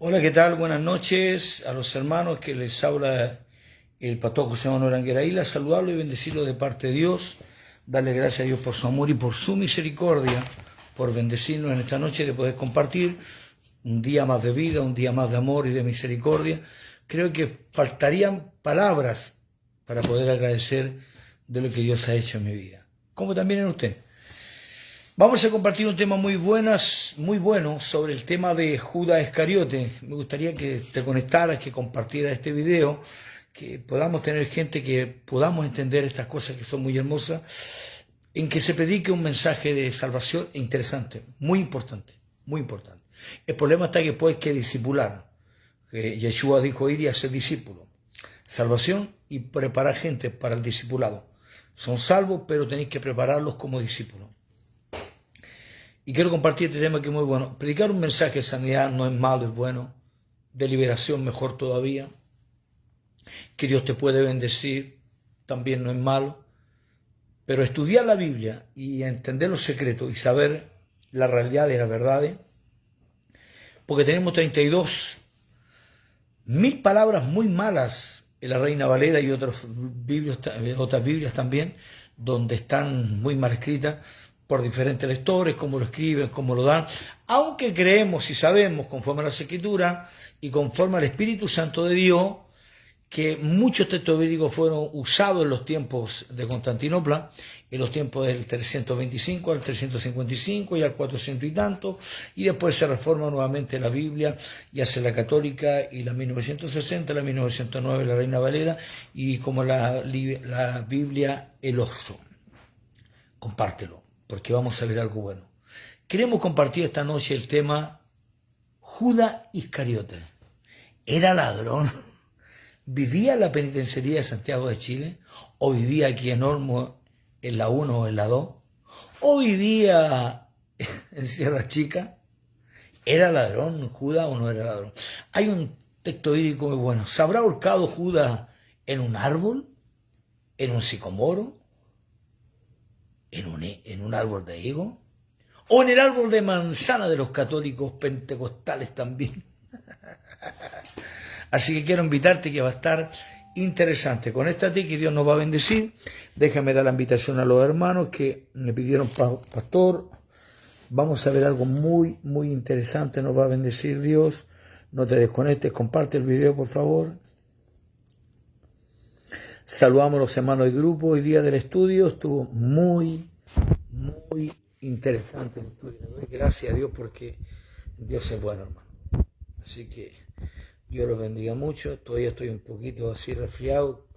Hola, ¿qué tal? Buenas noches a los hermanos que les habla el pastor José Manuel Angueraíla. Saludarlo y bendecirlo de parte de Dios. Darle gracias a Dios por su amor y por su misericordia, por bendecirnos en esta noche de poder compartir un día más de vida, un día más de amor y de misericordia. Creo que faltarían palabras para poder agradecer de lo que Dios ha hecho en mi vida, como también en usted. Vamos a compartir un tema muy bueno sobre el tema de Judas Iscariote. Me gustaría que te conectaras, que compartieras este video, que podamos tener gente que podamos entender estas cosas que son muy hermosas, en que se predique un mensaje de salvación interesante, muy importante, muy importante. El problema está que después hay que discipular. Yeshua dijo ir y hacer discípulos. Salvación y preparar gente para el discipulado. Son salvos, pero tenéis que prepararlos como discípulos. Y quiero compartir este tema que es muy bueno. Predicar un mensaje de sanidad no es malo, es bueno. De liberación mejor todavía. Que Dios te puede bendecir también no es malo. Pero estudiar la Biblia y entender los secretos y saber la realidad de las verdades. Porque tenemos 32.000 palabras muy malas en la Reina Valera y otras Biblias también, donde están muy mal escritas por diferentes lectores, cómo lo escriben, cómo lo dan, aunque creemos y sabemos, conforme a las Escrituras y conforme al Espíritu Santo de Dios, que muchos textos bíblicos fueron usados en los tiempos de Constantinopla, en los tiempos del 325 al 355 y al 400 y tanto, y después se reforma nuevamente la Biblia y hace la católica y la 1960, la 1909 la Reina Valera y como la Biblia el Oso. Compártelo, porque vamos a ver algo bueno. Queremos compartir esta noche el tema Judas Iscariote. ¿Era ladrón? ¿Vivía en la penitenciaría de Santiago de Chile? ¿O vivía aquí en Olmo en la 1 o en la 2? ¿O vivía en Sierra Chica? ¿Era ladrón Judas o no era ladrón? Hay un texto bíblico muy bueno. ¿Se habrá ahorcado Judas en un árbol? ¿En un sicomoro? ¿En un árbol de higo? ¿O en el árbol de manzana de los católicos pentecostales también? Así que quiero invitarte, que va a estar interesante. Conéctate, que Dios nos va a bendecir. Déjame dar la invitación a los hermanos que me pidieron, pastor, vamos a ver algo muy interesante, nos va a bendecir Dios. No te desconectes, comparte el video, por favor. Saludamos a los hermanos del grupo. Hoy día del estudio estuvo muy interesante el estudio. Gracias a Dios, porque Dios es bueno, hermano. Así que Dios los bendiga mucho. Todavía estoy un poquito así resfriado.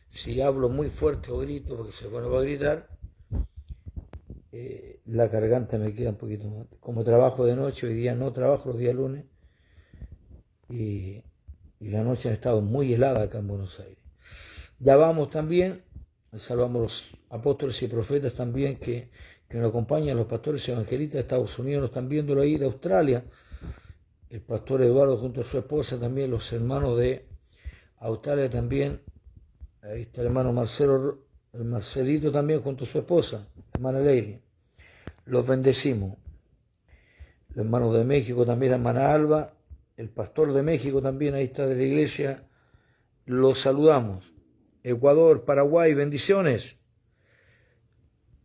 Si hablo muy fuerte o grito, porque se bueno va a gritar, la garganta me queda un poquito más. Como trabajo de noche, hoy día no trabajo los días lunes, y la noche ha estado muy helada acá en Buenos Aires. Ya vamos también, saludamos a los apóstoles y profetas también que nos acompañan, los pastores evangelistas de Estados Unidos, nos están viéndolo ahí, de Australia. El pastor Eduardo junto a su esposa también, los hermanos de Australia también. Ahí está el hermano Marcelo, el Marcelito también junto a su esposa, la hermana Leili. Los bendecimos. Los hermanos de México también, la hermana Alba, el pastor de México también, ahí está de la iglesia. Los saludamos. Ecuador, Paraguay, bendiciones.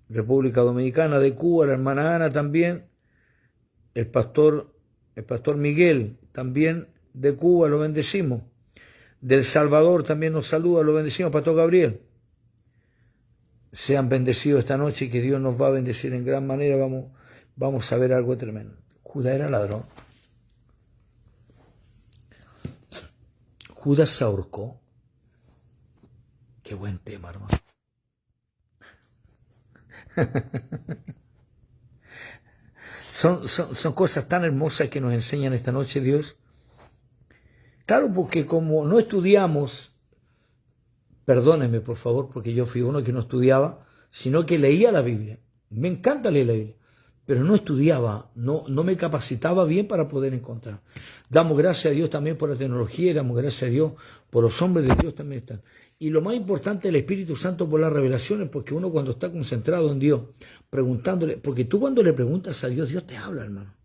República Dominicana, de Cuba, la hermana Ana también. El pastor Miguel, también de Cuba, lo bendecimos. Del Salvador también nos saluda, lo bendecimos, pastor Gabriel. Sean bendecidos esta noche y que Dios nos va a bendecir en gran manera. Vamos a ver algo tremendo. Judas era ladrón. Judas se ahorcó. Qué buen tema, hermano. Son cosas tan hermosas que nos enseñan esta noche Dios. Claro, porque como no estudiamos, perdónenme por favor, porque yo fui uno que no estudiaba, sino que leía la Biblia. Me encanta leer la Biblia, pero no estudiaba, no me capacitaba bien para poder encontrar. Damos gracias a Dios también por la tecnología y damos gracias a Dios por los hombres de Dios también están. Y lo más importante, el Espíritu Santo por las revelaciones, porque uno cuando está concentrado en Dios, preguntándole, porque tú cuando le preguntas a Dios, Dios te habla, hermano.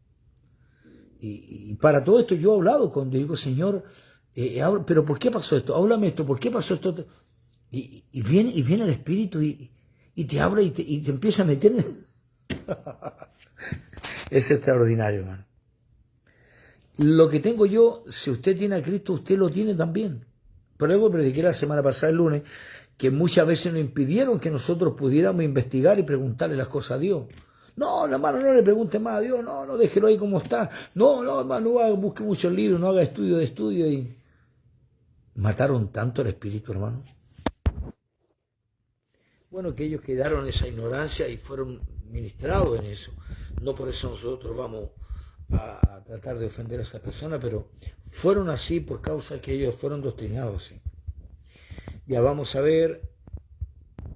Y para todo esto yo he hablado con Dios, digo, Señor, pero ¿por qué pasó esto? Háblame esto, ¿por qué pasó esto? Y viene el Espíritu y te habla y te empieza a meter en... Es extraordinario, hermano. Lo que tengo yo, si usted tiene a Cristo, usted lo tiene también. Por algo prediqué la semana pasada, el lunes, que muchas veces nos impidieron que nosotros pudiéramos investigar y preguntarle las cosas a Dios. No, hermano, no le pregunte más a Dios, no, déjelo ahí como está. No, hermano, no busque muchos libros, no haga estudio de estudio. Y mataron tanto al Espíritu, hermano. Bueno, que ellos quedaron en esa ignorancia y fueron ministrados en eso. No por eso nosotros vamos a tratar de ofender a esa persona, pero fueron así por causa que ellos fueron doctrinados así. Ya vamos a ver,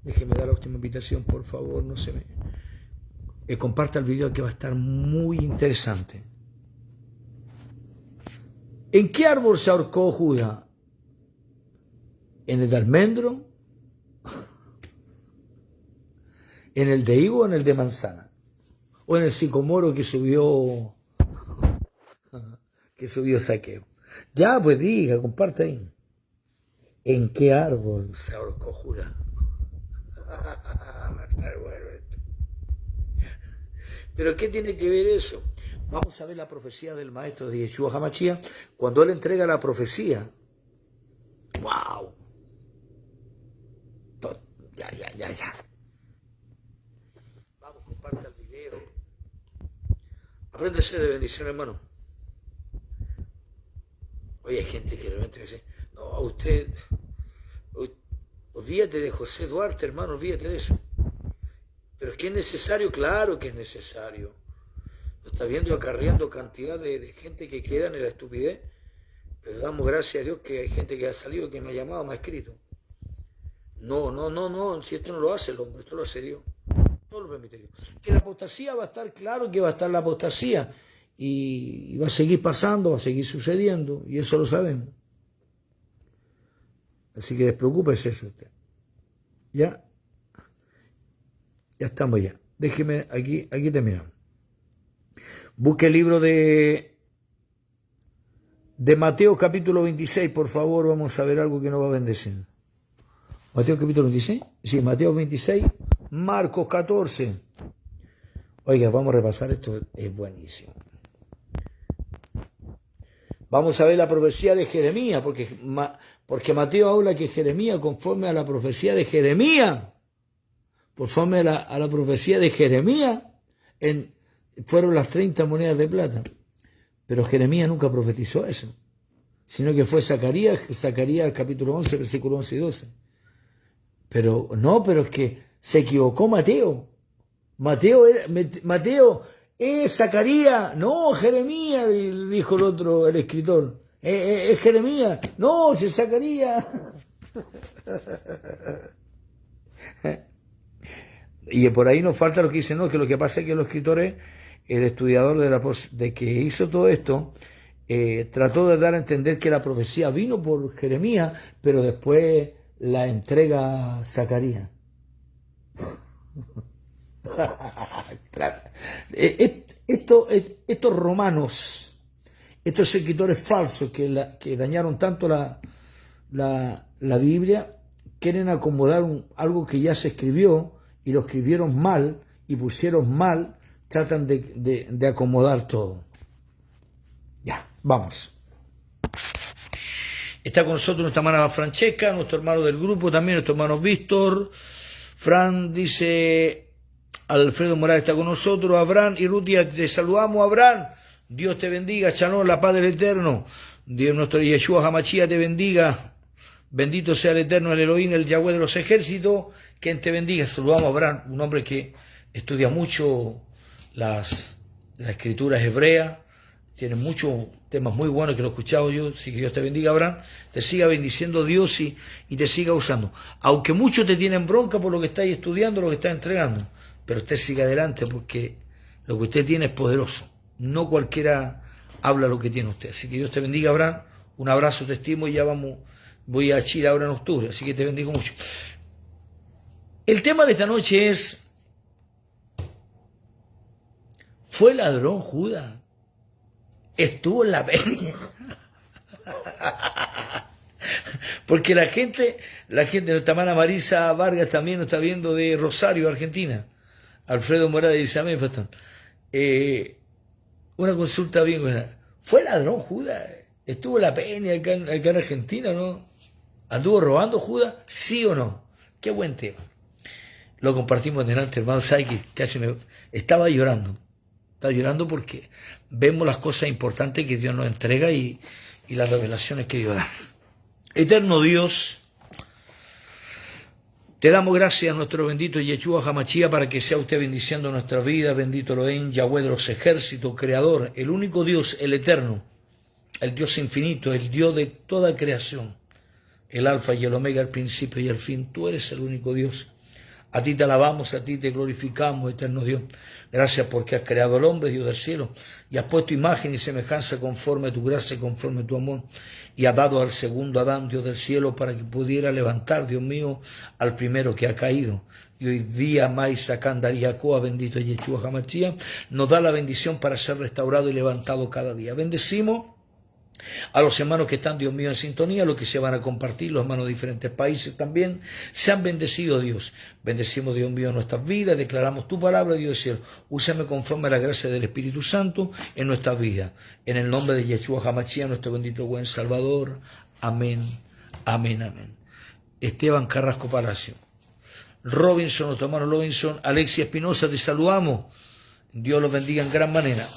déjeme dar la última invitación, por favor, no se me... comparta el video que va a estar muy interesante. ¿En qué árbol se ahorcó Judá? ¿En el de almendro? ¿En el de higo o en el de manzana? ¿O en el sicomoro que subió Saqueo? Ya, pues diga, comparte ahí. ¿En qué árbol se ahorcó Judá? ¿Pero qué tiene que ver eso? Vamos a ver la profecía del maestro de Yeshua HaMashiach cuando él entrega la profecía. ¡Wow! Ya. Vamos, comparta el video. Apréndese de bendición, hermano. Oye, hay gente que realmente dice, no, usted, olvídate de José Duarte, hermano, olvídate de eso. Pero es que es necesario, claro que es necesario. Lo está viendo acarreando cantidad de gente que queda en la estupidez. Pero damos gracias a Dios que hay gente que ha salido, que me ha llamado, me ha escrito. No, si esto no lo hace el hombre, esto lo hace Dios. No lo permite Dios. Que la apostasía va a estar, claro que va a estar la apostasía. Y va a seguir pasando, va a seguir sucediendo. Y eso lo sabemos. Así que despreocúpese eso usted. Ya estamos ya. Déjeme, aquí terminamos. Busque el libro de Mateo capítulo 26, por favor, vamos a ver algo que nos va a bendecir. Mateo capítulo 26, sí, Mateo 26, Marcos 14. Oiga, vamos a repasar esto, es buenísimo. Vamos a ver la profecía de Jeremías, porque Mateo habla que Jeremías, conforme a la profecía de Jeremías, conforme a la profecía de Jeremías, fueron las 30 monedas de plata. Pero Jeremías nunca profetizó eso, sino que fue Zacarías capítulo 11, versículo 11 y 12. Pero es que se equivocó Mateo. Mateo es Zacarías, no, Jeremías, dijo el escritor. Es Jeremías, no, es Zacarías. Y por ahí nos falta lo que dicen, no, que lo que pasa es que los escritores, el estudiador de que hizo todo esto, trató de dar a entender que la profecía vino por Jeremías, pero después la entrega Zacarías. Estos romanos, estos escritores falsos que dañaron tanto la Biblia, quieren acomodar algo que ya se escribió y lo escribieron mal y pusieron mal, tratan de acomodar todo. Ya, vamos. Está con nosotros nuestra hermana Francesca, nuestro hermano del grupo también, nuestro hermano Víctor. Fran dice, Alfredo Morales está con nosotros, Abraham y Rutia, te saludamos, Abraham. Dios te bendiga, Shalom, la paz del Eterno. Dios nuestro Yeshua HaMashiach te bendiga. Bendito sea el Eterno, el Elohim, el Yahweh de los ejércitos. Quien te bendiga. Saludamos a Abraham, un hombre que estudia mucho las escrituras hebreas. Tiene muchos temas muy buenos que lo he escuchado yo. Así que Dios te bendiga, Abraham. Te siga bendiciendo Dios y te siga usando. Aunque muchos te tienen bronca por lo que estáis estudiando, lo que estás entregando. Pero usted siga adelante porque lo que usted tiene es poderoso. No cualquiera habla lo que tiene usted. Así que Dios te bendiga, Abraham. Un abrazo, te estimo y ya voy a Chile ahora en octubre. Así que te bendigo mucho. El tema de esta noche es, ¿fue ladrón Judas? estuvo en la peña. Porque la gente, nuestra hermana Marisa Vargas también nos está viendo de Rosario, Argentina. Alfredo Morales dice, amén, pastor. Una consulta bien buena. ¿Fue ladrón Judas? ¿Estuvo en la peña acá en Argentina, no? ¿Anduvo robando Judas? ¿Sí o no? Qué buen tema. Lo compartimos delante, hermano. ¿Sabe que casi me estaba llorando? Estaba llorando porque vemos las cosas importantes que Dios nos entrega y las revelaciones que Dios da. Eterno Dios, te damos gracias a nuestro bendito Yeshua Hamashia para que sea usted bendiciendo nuestra vida. Bendito Elohim, Yahweh de los ejércitos, creador, el único Dios, el eterno, el Dios infinito, el Dios de toda creación, el alfa y el omega, el principio y el fin. Tú eres el único Dios. A ti te alabamos, a ti te glorificamos, eterno Dios. Gracias porque has creado al hombre, Dios del cielo, y has puesto imagen y semejanza conforme a tu gracia y conforme a tu amor, y has dado al segundo Adán, Dios del cielo, para que pudiera levantar, Dios mío, al primero que ha caído. Y hoy día, Maisa Candariacoa, bendito Yeshua Hamashia, nos da la bendición para ser restaurado y levantado cada día. Bendecimos a los hermanos que están, Dios mío, en sintonía, los que se van a compartir, los hermanos de diferentes países también, sean bendecidos, Dios. Bendecimos, Dios mío, nuestras vidas, declaramos tu palabra, Dios del cielo. Úsame conforme a la gracia del Espíritu Santo en nuestras vidas. En el nombre de Yeshua Hamashia, nuestro bendito buen Salvador. Amén, amén, amén. Esteban Carrasco Palacio. Robinson, nuestro hermano Robinson. Alexia Espinosa, te saludamos. Dios los bendiga en gran manera.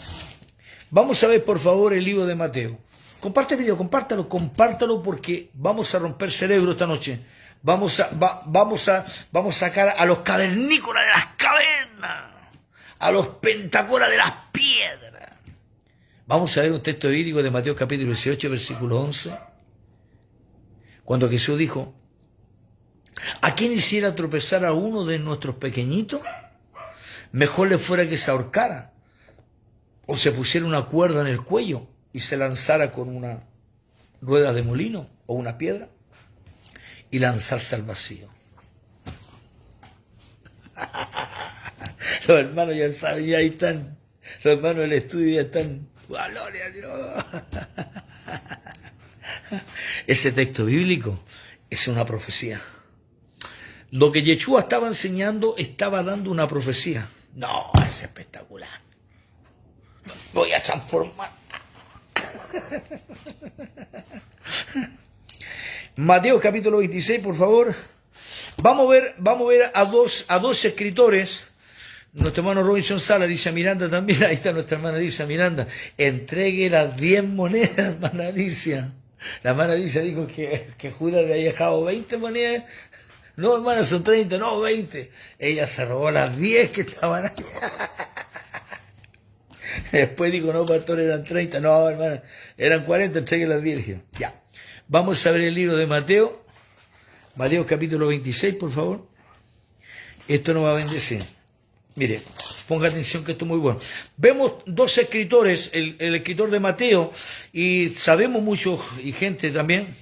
Vamos a ver, por favor, el libro de Mateo. Comparte el video, compártalo porque vamos a romper cerebro esta noche. Vamos a sacar a los cavernícolas de las cavernas, a los pentacóras de las piedras. Vamos a ver un texto bíblico de Mateo capítulo 18, versículo 11. Cuando Jesús dijo, ¿a quién hiciera tropezar a uno de nuestros pequeñitos? Mejor le fuera que se ahorcara o se pusiera una cuerda en el cuello y se lanzara con una rueda de molino o una piedra y lanzarse al vacío. Los hermanos ya saben, ya ahí están, los hermanos del estudio ya están, ¡gloria a Dios! Ese texto bíblico es una profecía. Lo que Yeshua estaba enseñando estaba dando una profecía. No, es espectacular. Voy a transformar. Mateo capítulo 26, por favor. Vamos a ver a dos escritores. Nuestro hermano Robinson Sala, Alicia Miranda también. Ahí está nuestra hermana Alicia Miranda. Entregue las 10 monedas, hermana Alicia. La hermana Alicia dijo que Judas le había dejado 20 monedas. No, hermana, son 30, no, 20. Ella se robó las 10 que estaban ahí. Después dijo, no, pastor, eran 30. No, hermana, eran 40, entregue las 10. Ya. Vamos a ver el libro de Mateo. Mateo capítulo 26, por favor. Esto nos va a bendecir. Mire, ponga atención que esto es muy bueno. Vemos dos escritores, el escritor de Mateo, y sabemos mucho, y gente también,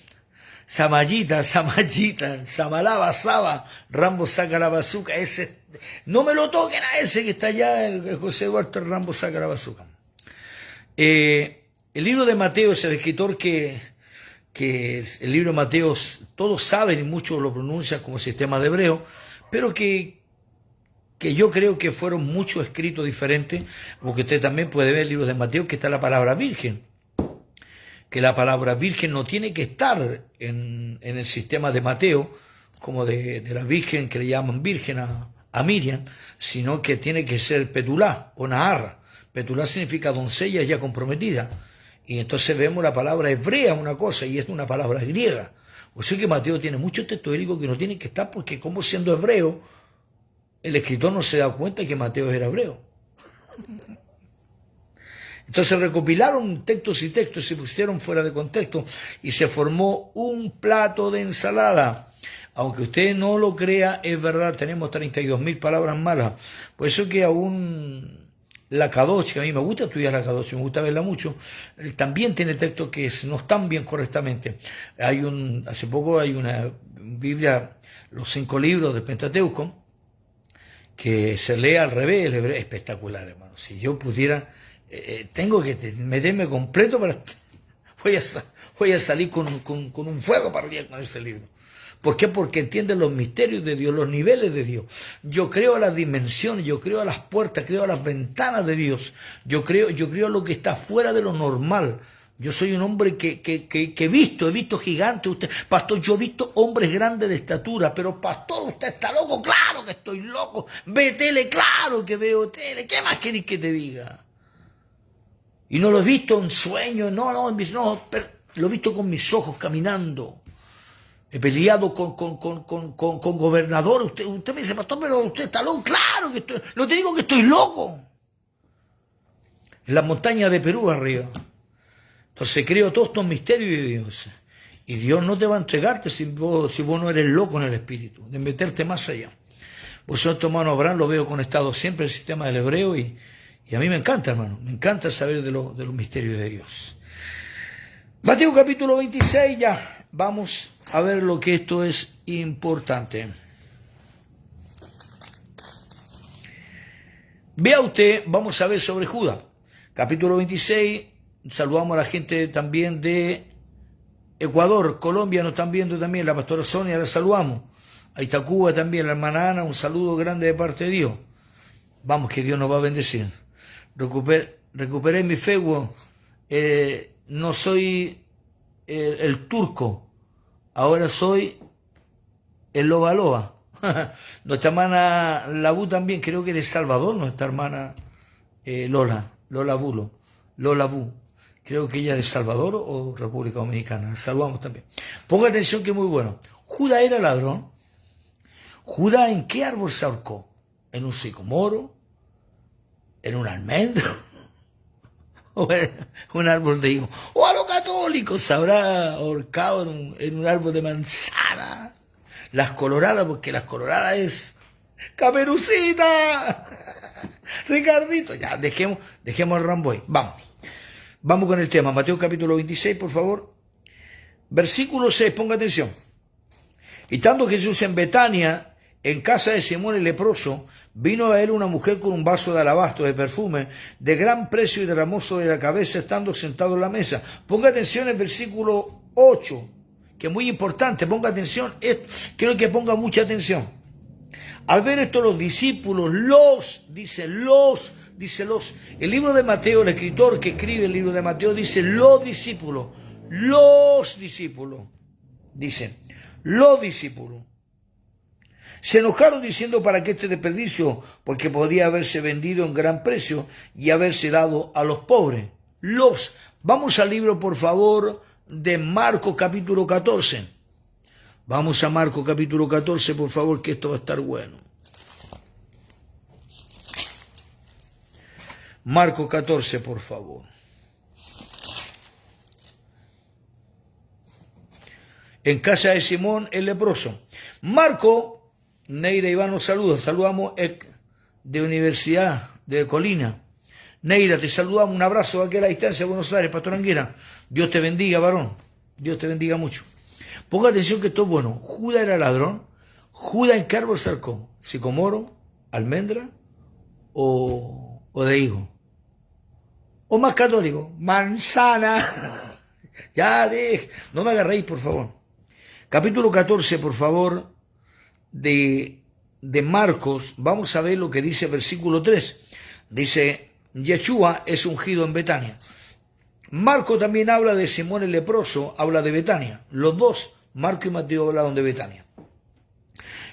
Samayita, Samalaba, Saba, Rambo saca la bazuca, ese, no me lo toquen a ese que está allá, el José Eduardo Rambo saca la bazuca. El libro de Mateo es el escritor que el libro de Mateo todos saben y muchos lo pronuncian como sistema de hebreo, pero que yo creo que fueron muchos escritos diferentes, porque usted también puede ver el libro de Mateo que está la palabra virgen, que la palabra virgen no tiene que estar en el sistema de Mateo, como de la virgen que le llaman virgen a Miriam, sino que tiene que ser petulá o naharra. Petulá significa doncella ya comprometida. Y entonces vemos la palabra hebrea, una cosa, y es una palabra griega. O sea que Mateo tiene muchos textos bíblicos que no tienen que estar, porque como siendo hebreo, el escritor no se da cuenta que Mateo era hebreo. Entonces recopilaron textos y textos, se pusieron fuera de contexto y se formó un plato de ensalada. Aunque usted no lo crea, es verdad, tenemos 32.000 palabras malas. Por eso que aún la Kadosh, que a mí me gusta estudiar la Kadosh, me gusta verla mucho, también tiene textos que no están bien correctamente. Hace poco hay una Biblia, los 5 libros del Pentateuco, que se lee al revés, el hebreo, espectacular, hermano. Si yo pudiera tengo que meterme completo para... Voy a salir con un fuego para arriba con este libro. ¿Por qué? Porque entiende los misterios de Dios, los niveles de Dios. Yo creo a las dimensiones, yo creo a las puertas, creo a las ventanas de Dios. Yo creo a lo que está fuera de lo normal. Yo soy un hombre que he visto gigantes. Usted, pastor, yo he visto hombres grandes de estatura, pero pastor, usted está loco. Claro que estoy loco. Ve tele, claro que veo tele. ¿Qué más querés que te diga? Y no lo he visto en sueños, no, pero lo he visto con mis ojos caminando. He peleado con gobernadores. Usted me dice, pastor, pero usted está loco. Claro que estoy, no te digo que estoy loco. En las montañas de Perú arriba. Entonces creo todos estos misterios de Dios. Y Dios no te va a entregarte si vos no eres loco en el espíritu, de meterte más allá. Por eso, hermano Abraham, lo veo conectado siempre al sistema del hebreo y a mí me encanta, hermano. Me encanta saber de los misterios de Dios. Mateo capítulo 26, ya. Vamos a ver lo que esto es importante. Vea usted, vamos a ver sobre Judas. Capítulo 26, saludamos a la gente también de Ecuador, Colombia nos están viendo también, la pastora Sonia, la saludamos. Ahí está Cuba también, la hermana Ana, un saludo grande de parte de Dios. Vamos, que Dios nos va a bendecir. Recuperé mi fe, no soy el turco, ahora soy el loba loba. Nuestra hermana Labú también, creo que es de Salvador, nuestra hermana Lola Bú. Creo que ella es de Salvador o República Dominicana. La saludamos también. Ponga atención que es muy bueno. Judas era ladrón. ¿Judas en qué árbol se ahorcó? ¿En un sicomoro? ¿En un almendro? ¿O en un árbol de higo? ¿O a los católicos se habrá ahorcado en un árbol de manzana? Las coloradas, porque las coloradas es... ¡Caperucita! Ricardito, ya, dejemos el Ramboy. Vamos con el tema. Mateo capítulo 26, por favor. Versículo 6, ponga atención. Y estando Jesús en Betania, en casa de Simón el leproso, vino a él una mujer con un vaso de alabastro de perfume de gran precio y derramó sobre la cabeza estando sentado en la mesa. Ponga atención el versículo 8, que es muy importante. Ponga atención, quiero que ponga mucha atención. Al ver esto los discípulos, el libro de Mateo, el escritor que escribe el libro de Mateo dice los discípulos, se enojaron diciendo para qué este desperdicio, porque podía haberse vendido en gran precio y haberse dado a los pobres. Vamos al libro, por favor, de Marcos capítulo 14. Vamos a Marcos capítulo 14, por favor, que esto va a estar bueno. Marcos 14, por favor. En casa de Simón el leproso. Marco, Neira Iván nos saluda. Saludamos de Universidad de Colina. Neira, te saludamos. Un abrazo aquí a la distancia de Buenos Aires, Pastor Anguera. Dios te bendiga, varón. Dios te bendiga mucho. Ponga atención que esto es bueno. Judas era ladrón. ¿Judas en qué árbol se ahorcó? ¿Sicomoro, almendra o de higo? O más católico, manzana. Ya, no me agarréis, por favor. Capítulo 14, por favor, de Marcos. Vamos a ver lo que dice el versículo 3. Dice, Yeshua es ungido en Betania. Marco también habla de Simón el leproso, habla de Betania. Los dos, Marco y Mateo, hablaron de Betania.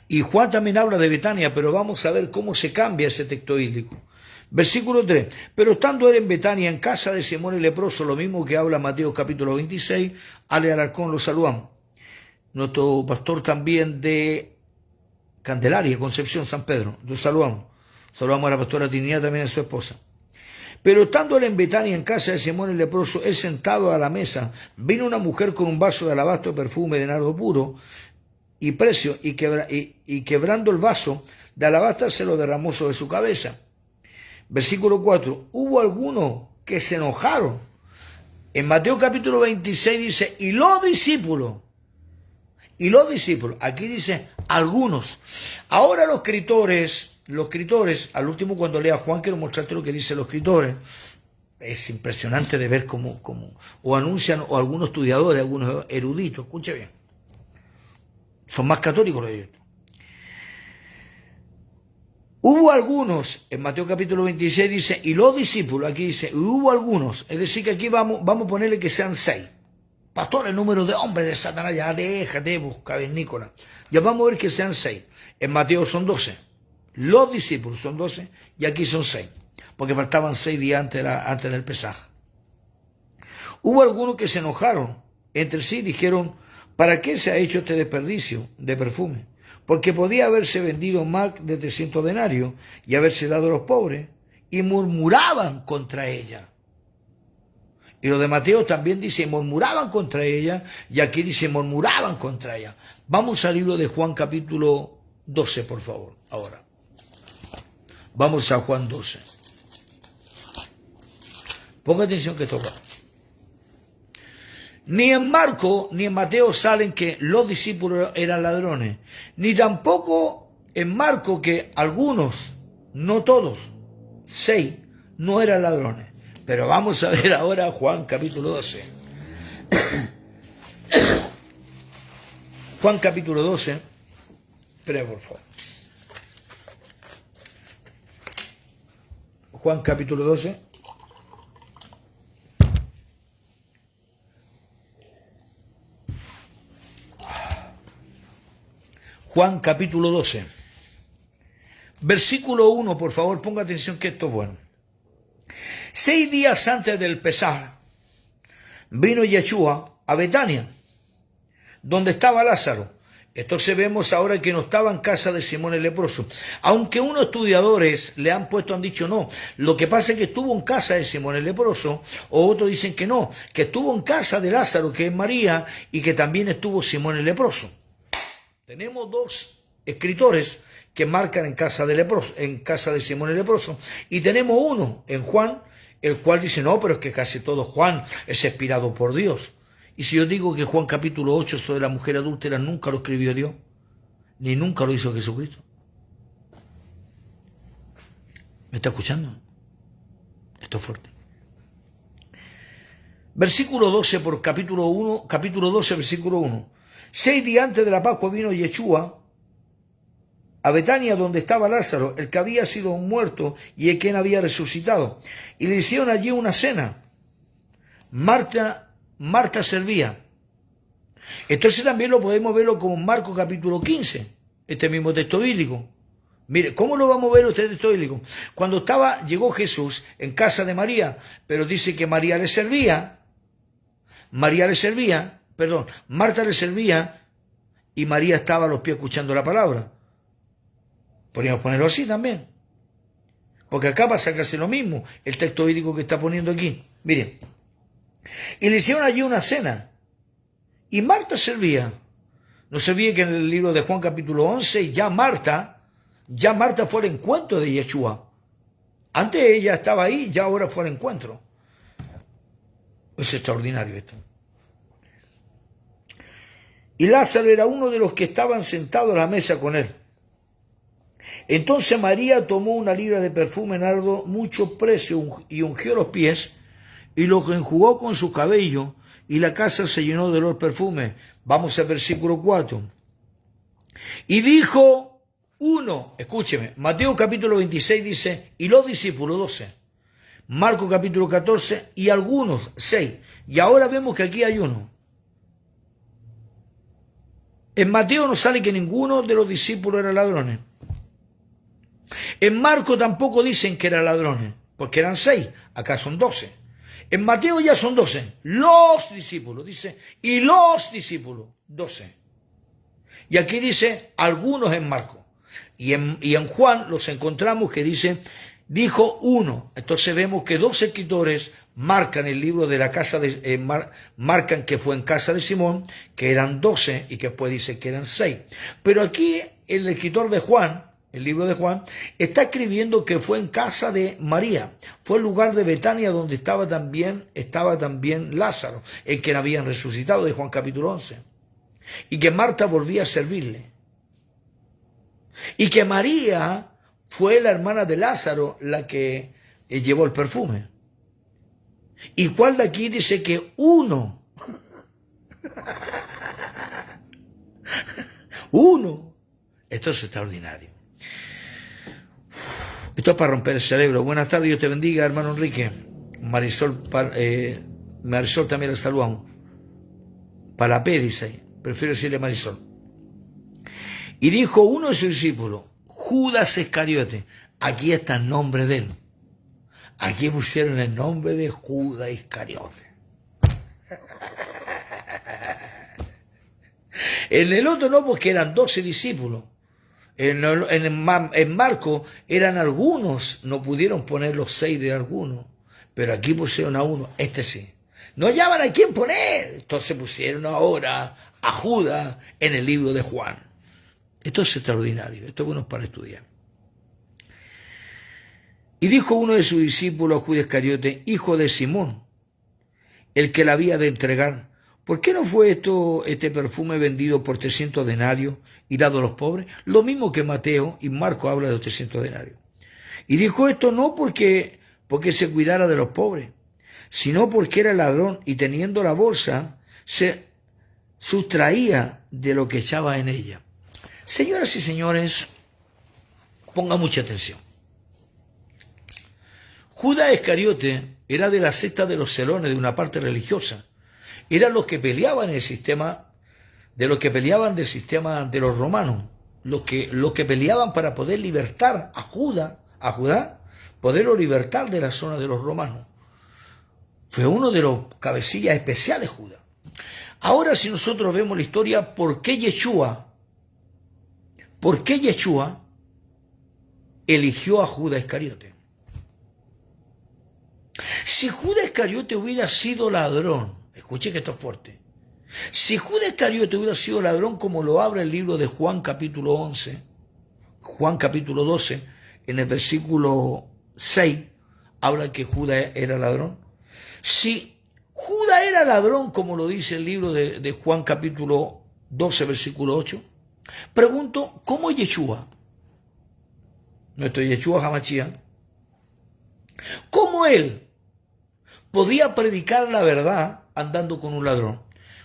Y Juan también habla de Betania, pero vamos a ver cómo se cambia ese texto bíblico. Versículo 3. Pero estando él en Betania, en casa de Simón el leproso, lo mismo que habla Mateo capítulo 26, Ale Alarcón lo saludamos. Nuestro pastor también de Candelaria, Concepción, San Pedro, lo saludamos. Saludamos a la pastora Trinidad, también a su esposa. Pero estando él en Betania, en casa de Simón el leproso, él sentado a la mesa, vino una mujer con un vaso de alabastro de perfume de nardo puro y precio, y quebrando el vaso de alabastro se lo derramó sobre su cabeza. Versículo 4. Hubo algunos que se enojaron. En Mateo capítulo 26 dice, y los discípulos, aquí dice algunos. Ahora los escritores, al último cuando lea Juan quiero mostrarte lo que dicen los escritores. Es impresionante de ver cómo o anuncian, o algunos estudiadores, algunos eruditos, escuche bien, son más católicos los ellos. Hubo algunos, en Mateo capítulo 26 dice, y los discípulos, aquí dice, hubo algunos, es decir, que aquí vamos a ponerle que sean 6. Pastor, el número de hombres de Satanás, ya déjate, cavernícola. Ya vamos a ver que sean 6. En Mateo son 12. Los discípulos son 12 y aquí son 6. Porque faltaban 6 días antes del pesaje. Hubo algunos que se enojaron entre sí, dijeron, ¿para qué se ha hecho este desperdicio de perfume? Porque podía haberse vendido más de 300 denarios y haberse dado a los pobres, y murmuraban contra ella. Y lo de Mateo también dice, murmuraban contra ella, y aquí dice, murmuraban contra ella. Vamos al libro de Juan capítulo 12, por favor, ahora. Vamos a Juan 12. Ponga atención que toca. Ni en Marco ni en Mateo salen que los discípulos eran ladrones, ni tampoco en Marco que algunos, no todos, 6, no eran ladrones. Pero vamos a ver ahora Juan capítulo 12. Juan capítulo 12. Espera, por favor. Juan capítulo 12. Juan capítulo 12. Versículo 1, por favor, ponga atención que esto es bueno. 6 días antes del pesar, vino Yeshua a Betania, donde estaba Lázaro. Entonces vemos ahora que no estaba en casa de Simón el leproso. Aunque unos estudiadores le han dicho no. Lo que pasa es que estuvo en casa de Simón el leproso, o otros dicen que no, que estuvo en casa de Lázaro, que es María, y que también estuvo Simón el leproso. Tenemos 2 escritores que marcan en casa de Simón el leproso, y tenemos uno en Juan, el cual dice, no, pero es que casi todo Juan es inspirado por Dios. Y si yo digo que Juan capítulo 8 sobre la mujer adúltera nunca lo escribió Dios, ni nunca lo hizo Jesucristo. ¿Me está escuchando? Esto es fuerte. Versículo 12 por capítulo 12, versículo 1. 6 días antes de la Pascua vino Yeshua a Betania, donde estaba Lázaro, el que había sido muerto y el quien había resucitado. Y le hicieron allí una cena. Marta servía. Entonces también lo podemos verlo como Marcos capítulo 15, este mismo texto bíblico. Mire, ¿cómo lo vamos a ver este texto bíblico? Cuando llegó Jesús en casa de María, pero dice que Marta le servía, y María estaba a los pies escuchando la palabra. Podríamos ponerlo así también. Porque acá va a sacarse lo mismo, el texto bíblico que está poniendo aquí. Miren. Y le hicieron allí una cena. Y Marta servía. No se olvide que en el libro de Juan capítulo 11, ya Marta fue al encuentro de Yeshua. Antes ella estaba ahí, ya ahora fue al encuentro. Es extraordinario esto. Y Lázaro era uno de los que estaban sentados a la mesa con él. Entonces María tomó una libra de perfume nardo, mucho precio, y ungió los pies, y los enjugó con su cabello, y la casa se llenó de olor perfume. Vamos al versículo 4. Y dijo uno, escúcheme, Mateo capítulo 26 dice, y los discípulos 12. Marcos capítulo 14, y algunos 6. Y ahora vemos que aquí hay uno. En Mateo no sale que ninguno de los discípulos era ladrones. En Marcos tampoco dicen que eran ladrones, porque eran 6, acá son 12. En Mateo ya son 12, los discípulos, dice, y los discípulos, 12. Y aquí dice algunos en Marcos. Y en Juan los encontramos que dice, dijo uno. Entonces vemos que 2 escritores marcan el libro de la casa marcan que fue en casa de Simón, que eran 12 y que después dice que eran 6. Pero aquí el escritor de Juan, el libro de Juan, está escribiendo que fue en casa de María. Fue el lugar de Betania donde estaba también Lázaro, en quien habían resucitado, de Juan capítulo 11. Y que Marta volvía a servirle. Y que María fue la hermana de Lázaro la que llevó el perfume. ¿Y cuál de aquí dice que uno? Uno. Esto es extraordinario. Esto es para romper el cerebro. Buenas tardes, Dios te bendiga, hermano Enrique. Marisol, Marisol también la saludamos. Palapé dice, prefiero decirle Marisol. Y dijo uno de sus discípulos, Judas Iscariote. Aquí está el nombre de él. Aquí pusieron el nombre de Judas Iscariote. En el otro no, porque eran 12 discípulos. En Marco eran algunos, no pudieron poner los 6 de algunos, pero aquí pusieron a uno, este sí. No llaman a quién poner, entonces pusieron ahora a Judas en el libro de Juan. Esto es extraordinario, esto es bueno para estudiar. Y dijo uno de sus discípulos, Judas Iscariote, hijo de Simón, el que la había de entregar, ¿por qué no fue este perfume vendido por 300 denarios y dado a los pobres? Lo mismo que Mateo y Marco habla de los 300 denarios. Y dijo esto no porque se cuidara de los pobres, sino porque era ladrón y teniendo la bolsa se sustraía de lo que echaba en ella. Señoras y señores, pongan mucha atención. Judas Iscariote era de la secta de los celones, de una parte religiosa. Eran los que peleaban el sistema, de los que peleaban del sistema de los romanos, los que peleaban para poder libertar a Judá, poderlo libertar de la zona de los romanos. Fue uno de los cabecillas especiales Judas. Ahora si nosotros vemos la historia, ¿por qué Yeshua eligió a Judas Iscariote? Si Judas Iscariote hubiera sido ladrón, escuche que esto es fuerte, si Judas Iscariote hubiera sido ladrón como lo habla el libro de Juan capítulo 11, Juan capítulo 12, en el versículo 6, habla que Judas era ladrón. Si Judas era ladrón como lo dice el libro de Juan capítulo 12, versículo 8, pregunto, ¿cómo Yeshua, nuestro Yeshua Hamashiach, cómo él podía predicar la verdad andando con un ladrón?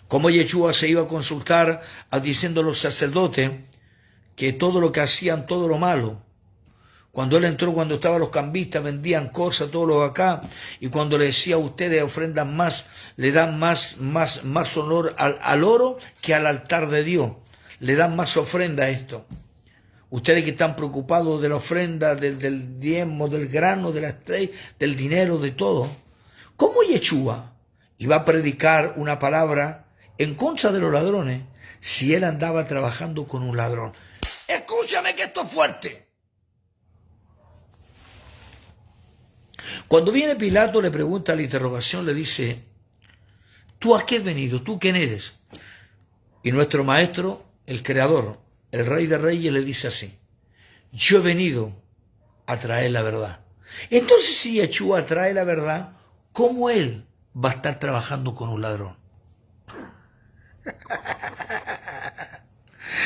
Cómo Yeshua se iba a consultar diciendo a los sacerdotes que todo lo que hacían, todo lo malo. Cuando él entró, cuando estaban los cambistas, vendían cosas, todos los acá, y cuando le decía a ustedes ofrendan más, le dan más honor al oro que al altar de Dios. Le dan más ofrenda a esto. Ustedes que están preocupados de la ofrenda, del diezmo, del grano, de la estrella, del dinero, de todo. ¿Cómo Yeshua iba a predicar una palabra en contra de los ladrones si él andaba trabajando con un ladrón? Escúchame que esto es fuerte. Cuando viene Pilato, le pregunta la interrogación, le dice, ¿tú a qué has venido? ¿Tú quién eres? Y nuestro maestro, el creador, el rey de reyes, le dice así, yo he venido a traer la verdad. Entonces, si Yeshua trae la verdad, ¿cómo él va a estar trabajando con un ladrón?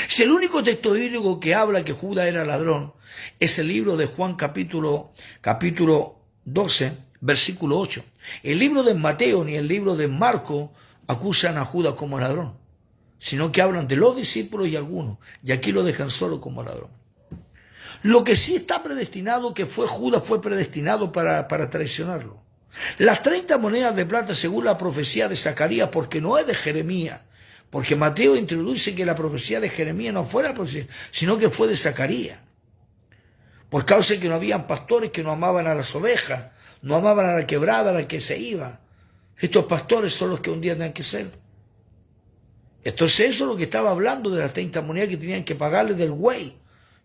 Si el único texto bíblico que habla que Judas era ladrón es el libro de Juan capítulo 12, versículo 8. El libro de Mateo ni el libro de Marco acusan a Judas como ladrón, sino que hablan de los discípulos y algunos, y aquí lo dejan solo como ladrón. Lo que sí está predestinado, que fue Judas, fue predestinado para traicionarlo. Las 30 monedas de plata según la profecía de Zacarías, porque no es de Jeremías, porque Mateo introduce que la profecía de Jeremías no fuera profecía, sino que fue de Zacarías. Por causa de que no habían pastores que no amaban a las ovejas, no amaban a la quebrada, a la que se iba. Estos pastores son los que un día tenían que ser. Entonces eso es lo que estaba hablando de las 30 monedas que tenían que pagarle del güey,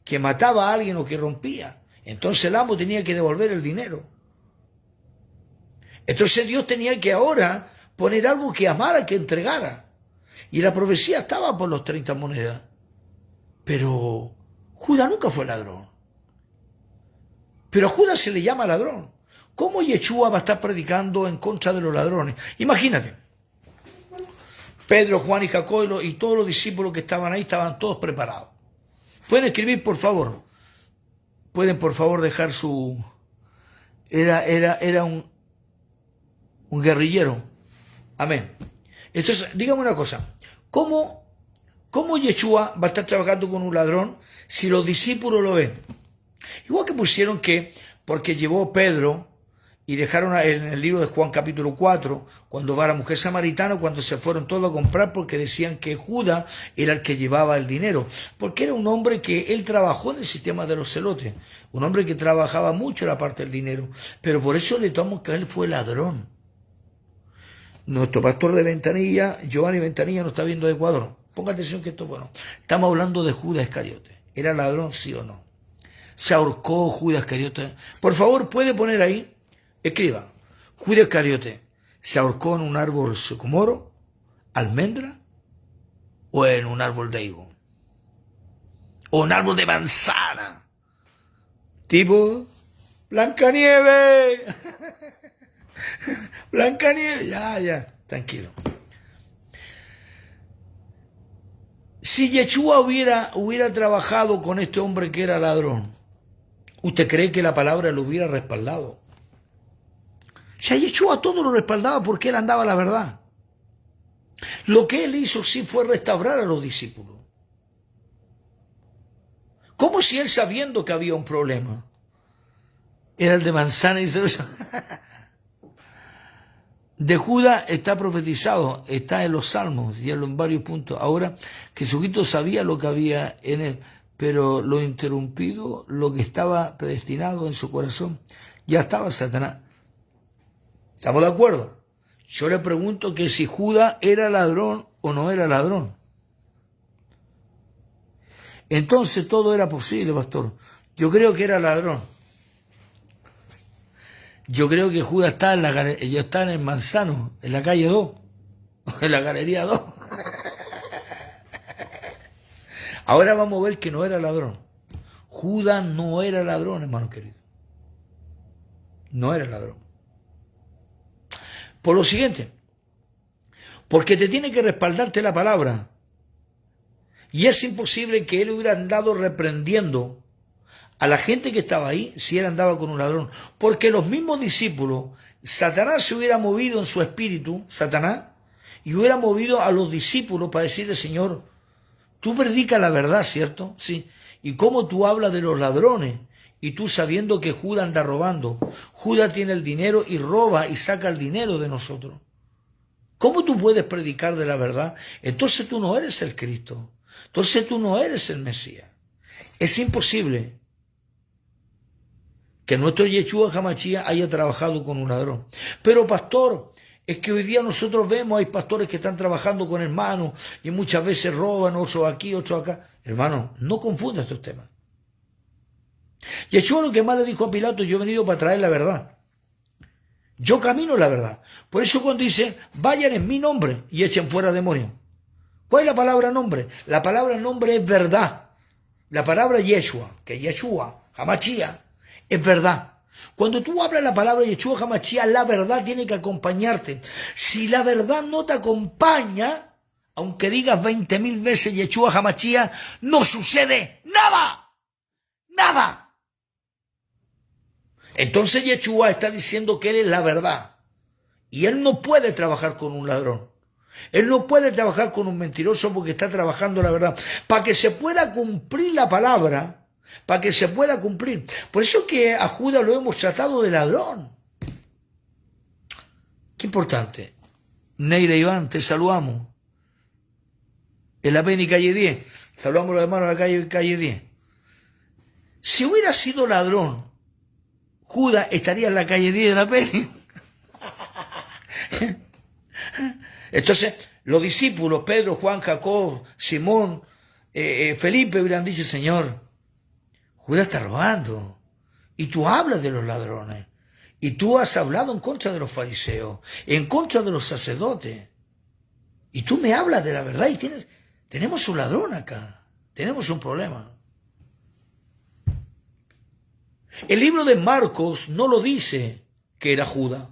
que mataba a alguien o que rompía. Entonces el amo tenía que devolver el dinero. Entonces Dios tenía que ahora poner algo que amara, que entregara. Y la profecía estaba por los 30 monedas. Pero Judas nunca fue ladrón. Pero a Judas se le llama ladrón. ¿Cómo Yeshua va a estar predicando en contra de los ladrones? Imagínate. Pedro, Juan y Jacobo y todos los discípulos que estaban ahí estaban todos preparados. ¿Pueden escribir, por favor? ¿Pueden, por favor, dejar su... Era un guerrillero. Amén. Entonces, dígame una cosa, ¿cómo Yeshua va a estar trabajando con un ladrón si los discípulos lo ven? Igual que pusieron que, porque llevó Pedro y dejaron en el libro de Juan capítulo 4, cuando va la mujer samaritana, cuando se fueron todos a comprar, porque decían que Judas era el que llevaba el dinero, porque era un hombre que él trabajó en el sistema de los celotes, un hombre que trabajaba mucho la parte del dinero, pero por eso le tomamos que él fue ladrón. Nuestro pastor de Ventanilla, Giovanni Ventanilla, nos está viendo de Ecuador. Ponga atención que esto es bueno. Estamos hablando de Judas Iscariote. ¿Era ladrón, sí o no? ¿Se ahorcó Judas Iscariote? Por favor, puede poner ahí, escriba, Judas Iscariote, ¿se ahorcó en un árbol sicomoro, almendra, o en un árbol de higo? ¿O un árbol de manzana? Tipo, Blancanieves. Blancanieves, ya, tranquilo. Si Yeshua hubiera trabajado con este hombre que era ladrón, ¿usted cree que la palabra lo hubiera respaldado? O sea, Yeshua todo lo respaldaba porque él andaba a la verdad. Lo que él hizo sí fue restaurar a los discípulos. Como si él, sabiendo que había un problema, era el de manzana y de Judas está profetizado, está en los Salmos y en varios puntos. Ahora, Jesucristo sabía lo que había en él, pero lo interrumpido, lo que estaba predestinado en su corazón, ya estaba Satanás. ¿Estamos de acuerdo? Yo le pregunto que si Judas era ladrón o no era ladrón. Entonces todo era posible, pastor. Yo creo que era ladrón. Yo creo que Judas está en el Manzano, en la calle 2, en la galería 2. Ahora vamos a ver que no era ladrón. Judas no era ladrón, hermanos queridos. No era ladrón. Por lo siguiente, porque te tiene que respaldarte la palabra. Y es imposible que él hubiera andado reprendiendo a la gente que estaba ahí si él andaba con un ladrón. Porque los mismos discípulos, Satanás se hubiera movido en su espíritu, Satanás, y hubiera movido a los discípulos para decirle, Señor, tú predicas la verdad, ¿cierto? Sí. ¿Y cómo tú hablas de los ladrones? Y tú sabiendo que Judas anda robando. Judas tiene el dinero y roba y saca el dinero de nosotros. ¿Cómo tú puedes predicar de la verdad? Entonces tú no eres el Cristo. Entonces tú no eres el Mesías. Es imposible que nuestro Yeshua Hamashíach haya trabajado con un ladrón. Pero pastor, es que hoy día nosotros vemos, hay pastores que están trabajando con hermanos y muchas veces roban, otros aquí, otros acá. Hermano, no confunda estos temas. Yeshua lo que más le dijo a Pilato, yo he venido para traer la verdad. Yo camino la verdad. Por eso cuando dice, vayan en mi nombre y echen fuera demonios. ¿Cuál es la palabra nombre? La palabra nombre es verdad. La palabra Yeshua, que es Yeshua, Hamashíach, es verdad. Cuando tú hablas la palabra Yeshua Hamashíach, la verdad tiene que acompañarte. Si la verdad no te acompaña, aunque digas 20.000 veces Yeshua Hamashíach, no sucede nada. Nada. Entonces Yeshua está diciendo que él es la verdad. Y él no puede trabajar con un ladrón. Él no puede trabajar con un mentiroso porque está trabajando la verdad. Para que se pueda cumplir la palabra, para que se pueda cumplir. Por eso que a Judas lo hemos tratado de ladrón. Qué importante. Neira Iván, te saludamos. En la Peni calle 10. Saludamos a los hermanos de la calle 10. Si hubiera sido ladrón, Judas estaría en la calle 10 de la Peni. Entonces, los discípulos, Pedro, Juan, Jacob, Simón, Felipe, hubieran dicho, Señor, Judas está robando. Y tú hablas de los ladrones. Y tú has hablado en contra de los fariseos, en contra de los sacerdotes. Y tú me hablas de la verdad y tenemos un ladrón acá. Tenemos un problema. El libro de Marcos no lo dice que era Judas.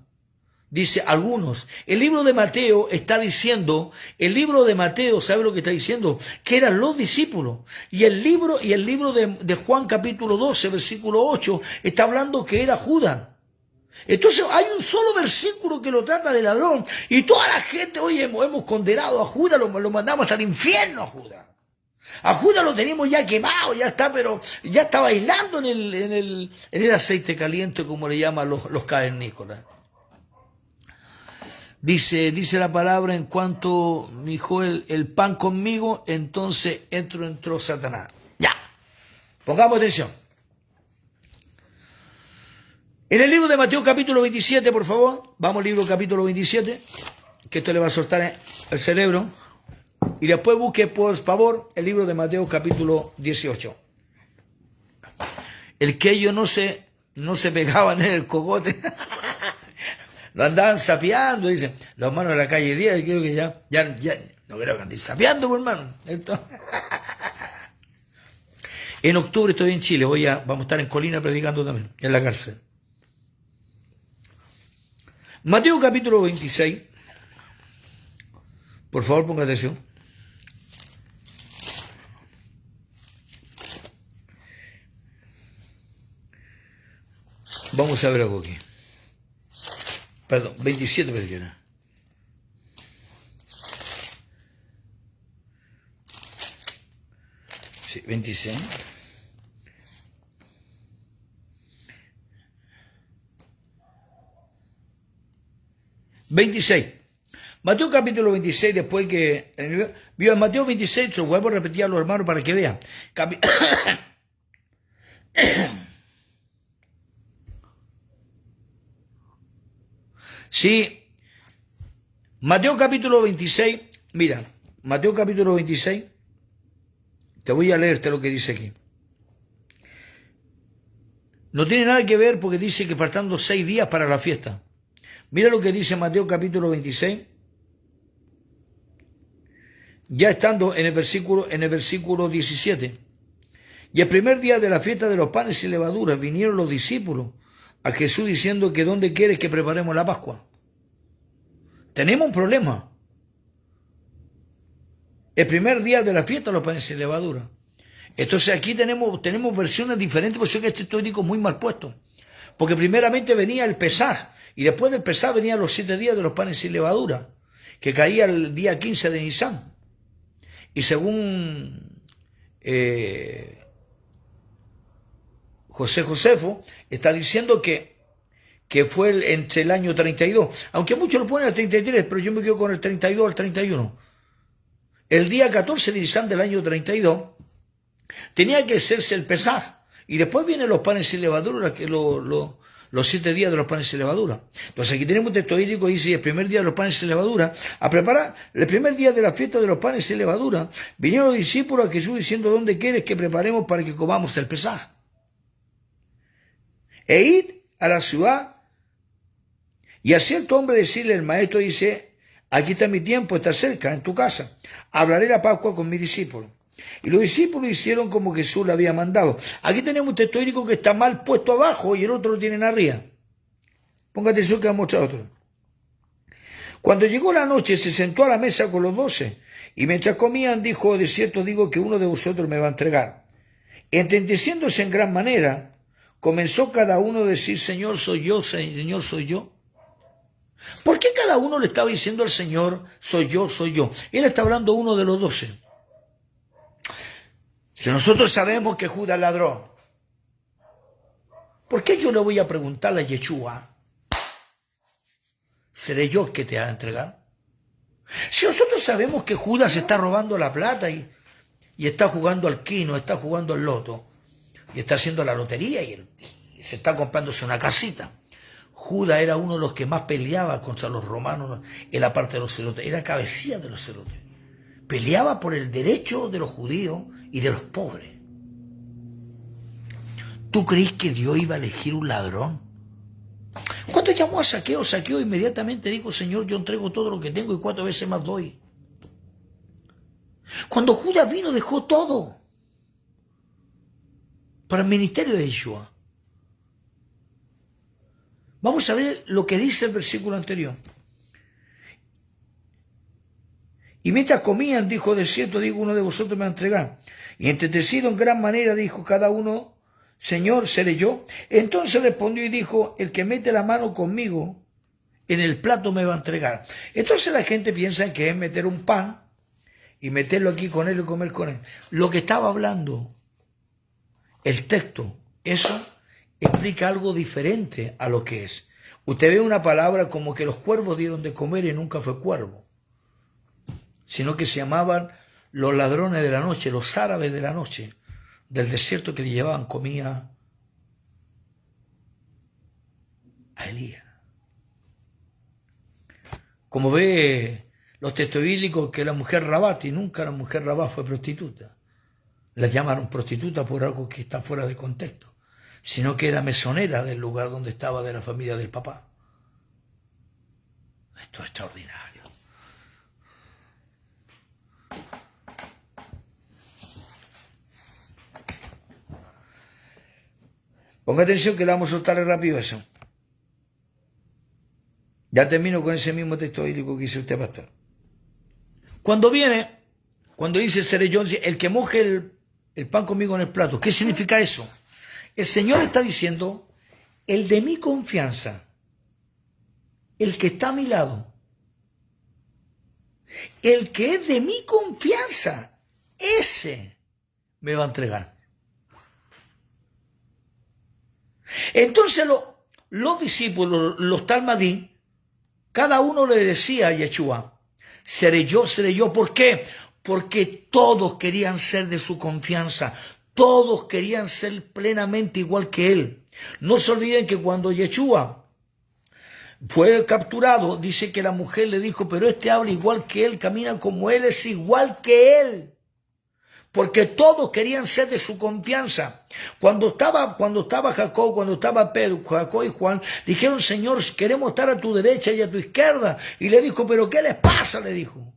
Dice algunos. El libro de Mateo está diciendo, ¿sabe lo que está diciendo? Que eran los discípulos. Y el libro de Juan capítulo 12, versículo 8, está hablando que era Judas. Entonces hay un solo versículo que lo trata de ladrón. Y toda la gente, hoy hemos condenado a Judas, lo mandamos hasta el infierno a Judas. A Judas lo tenemos ya quemado, ya está, pero ya está bailando en el aceite caliente, como le llaman los cavernícolas. Dice la palabra, en cuanto dijo el pan conmigo, entonces entró Satanás. Ya, pongamos atención. En el libro de Mateo capítulo 27, por favor, vamos al libro capítulo 27, que esto le va a soltar el cerebro. Y después busque, por favor, el libro de Mateo capítulo 18. El que ellos no se pegaban en el cogote. Lo andaban sapeando, dicen, los hermanos de la calle 10, creo que ya, no creo que anden sapeando, por hermano. En octubre estoy en Chile, vamos a estar en Colina predicando también, en la cárcel. Mateo capítulo 26, por favor ponga atención. Vamos a ver algo aquí. Perdón, 27 personas. Sí, 26. Mateo capítulo 26, después que vio en Mateo 26, lo vuelvo a repetir a los hermanos para que vean. Sí, Mateo capítulo 26, mira, Mateo capítulo 26, te voy a leerte lo que dice aquí. No tiene nada que ver porque dice que faltando 6 días para la fiesta. Mira lo que dice Mateo capítulo 26, ya estando en el versículo 17. Y el primer día de la fiesta de los panes y levaduras vinieron los discípulos a Jesús diciendo que ¿dónde quieres que preparemos la Pascua? Tenemos un problema. El primer día de la fiesta de los panes y levaduras. Entonces aquí tenemos versiones diferentes, por eso que este histórico es muy mal puesto. Porque primeramente venía el Pesaj, y después del Pesaj venían los 7 días de los panes y levadura, que caía el día 15 de Nisan. Y según Josefo, está diciendo que fue entre el año 32, aunque muchos lo ponen al 33, pero yo me quedo con el 32 al 31. El día 14 de Nisan del año 32 tenía que hacerse el Pesaj, y después vienen los panes y levadura, que los 7 días de los panes y levadura. Entonces aquí tenemos un texto bíblico que dice: el primer día de los panes y levadura, a preparar el primer día de la fiesta de los panes y levadura, vinieron los discípulos a Jesús diciendo: ¿dónde quieres que preparemos para que comamos el Pesaj? E id a la ciudad y a cierto hombre decirle: el maestro dice, aquí está mi tiempo, está cerca, en tu casa, hablaré la Pascua con mis discípulos. Y los discípulos hicieron como Jesús le había mandado. Aquí tenemos un texto bíblico que está mal puesto abajo y el otro lo tienen arriba. Ponga atención que vamos a mostrar otro. Cuando llegó la noche, se sentó a la mesa con los 12, y mientras comían dijo: de cierto digo que uno de vosotros me va a entregar. Entristeciéndose en gran manera, comenzó cada uno a decir: Señor, soy yo, Señor, soy yo. ¿Por qué cada uno le estaba diciendo al Señor: soy yo, soy yo? Él está hablando uno de los 12. Si nosotros sabemos que Judas es ladrón, ¿por qué yo le voy a preguntarle a Yeshua: ¿seré yo el que te va a entregar? Si nosotros sabemos que Judas está robando la plata y está jugando al quino, está jugando al loto, y está haciendo la lotería y se está comprándose una casita. Judas era uno de los que más peleaba contra los romanos en la parte de los celotes. Era cabecilla de los celotes. Peleaba por el derecho de los judíos y de los pobres. ¿Tú crees que Dios iba a elegir un ladrón? Cuando llamó a Saqueo, Saqueo inmediatamente dijo: Señor, yo entrego todo lo que tengo y 4 veces más doy. Cuando Judas vino, dejó todo para el ministerio de Yeshua. Vamos a ver lo que dice el versículo anterior. Y mientras comían, dijo: de cierto digo, uno de vosotros me va a entregar. Y entristecido en gran manera, dijo cada uno Señor, ¿seré yo? Entonces respondió y dijo, el que mete la mano conmigo en el plato me va a entregar. Entonces la gente piensa que es meter un pan y meterlo aquí con él y comer con él. Lo que estaba hablando el texto, eso explica algo diferente a lo que es. Usted ve una palabra como que los cuervos dieron de comer y nunca fue cuervo, sino que se llamaban los ladrones de la noche, los árabes de la noche, del desierto, que le llevaban comida a Elías. Como ve los textos bíblicos, que la mujer Rabat, y nunca la mujer Rabat fue prostituta. La llamaron prostituta por algo que está fuera de contexto, sino que era mesonera del lugar donde estaba, de la familia del papá. Esto es extraordinario. Ponga atención que le vamos a soltar rápido eso. Ya termino con ese mismo texto bíblico que dice usted, pastor. Cuando dice seré yo, el que moje el pan conmigo en el plato, ¿qué significa eso? El Señor está diciendo, el de mi confianza, el que está a mi lado, el que es de mi confianza, ese me va a entregar. Entonces los discípulos, los talmadí, cada uno le decía a Yeshua, seré yo. ¿Por qué? Porque todos querían ser de su confianza, todos querían ser plenamente igual que él. No se olviden que cuando Yeshua fue capturado, dice que la mujer le dijo, pero este habla igual que él, camina como él, es igual que él. Porque todos querían ser de su confianza. Cuando estaba Jacob, cuando estaba Pedro, Jacob y Juan, dijeron, Señor, queremos estar a tu derecha y a tu izquierda. Y le dijo, pero ¿qué les pasa? Le dijo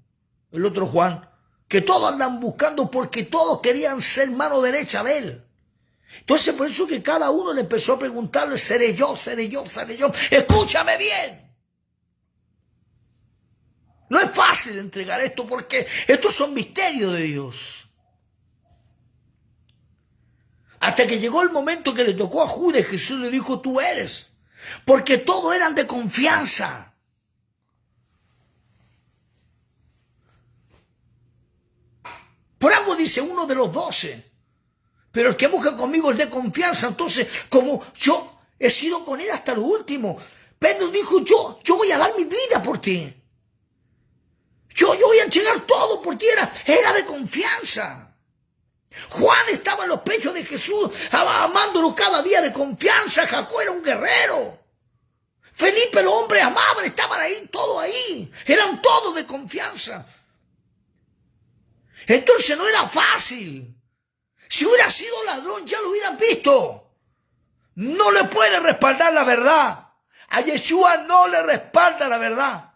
el otro Juan, que todos andan buscando, porque todos querían ser mano derecha de él. Entonces por eso que cada uno le empezó a preguntarle, seré yo. Escúchame bien. No es fácil entregar esto, porque estos son misterios de Dios. Hasta que llegó el momento que le tocó a Judas, Jesús le dijo, tú eres. Porque todos eran de confianza. Por algo dice uno de los 12. Pero el que busca conmigo es de confianza. Entonces, como yo he sido con él hasta lo último, Pedro dijo, yo voy a dar mi vida por ti. Yo voy a entregar todo por ti. Era de confianza. Juan estaba en los pechos de Jesús, amándolo cada día de confianza. Jacob era un guerrero. Felipe, los hombres amaban, estaban ahí, todos ahí. Eran todos de confianza. Entonces no era fácil. Si hubiera sido ladrón, ya lo hubieran visto. No le puede respaldar la verdad. A Yeshua no le respalda la verdad.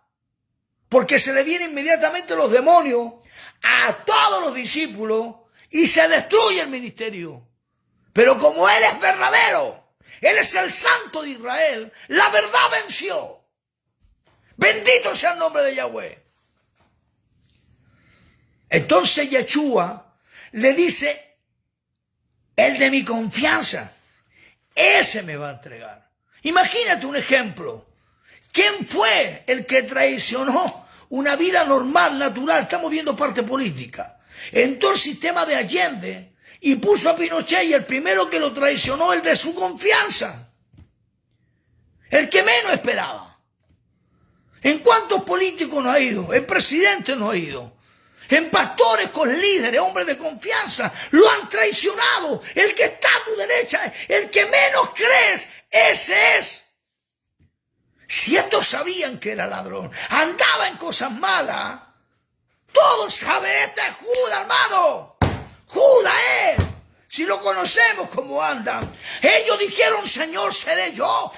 Porque se le vienen inmediatamente los demonios a todos los discípulos y se destruye el ministerio. Pero como Él es verdadero, Él es el Santo de Israel, la verdad venció. Bendito sea el nombre de Yahweh. Entonces Yeshua le dice, el de mi confianza, ese me va a entregar. Imagínate un ejemplo. ¿Quién fue el que traicionó una vida normal, natural? Estamos viendo parte política. Entró el sistema de Allende y puso a Pinochet, y el primero que lo traicionó, el de su confianza. El que menos esperaba. ¿En cuántos políticos no ha ido? En presidentes no ha ido. En pastores con líderes, hombres de confianza, lo han traicionado. El que está a tu derecha, el que menos crees, ese es. Si estos sabían que era ladrón, andaba en cosas malas, todos saben, este es Judas, hermano. Judas es. Si lo conocemos cómo anda. Ellos dijeron, Señor, seré yo.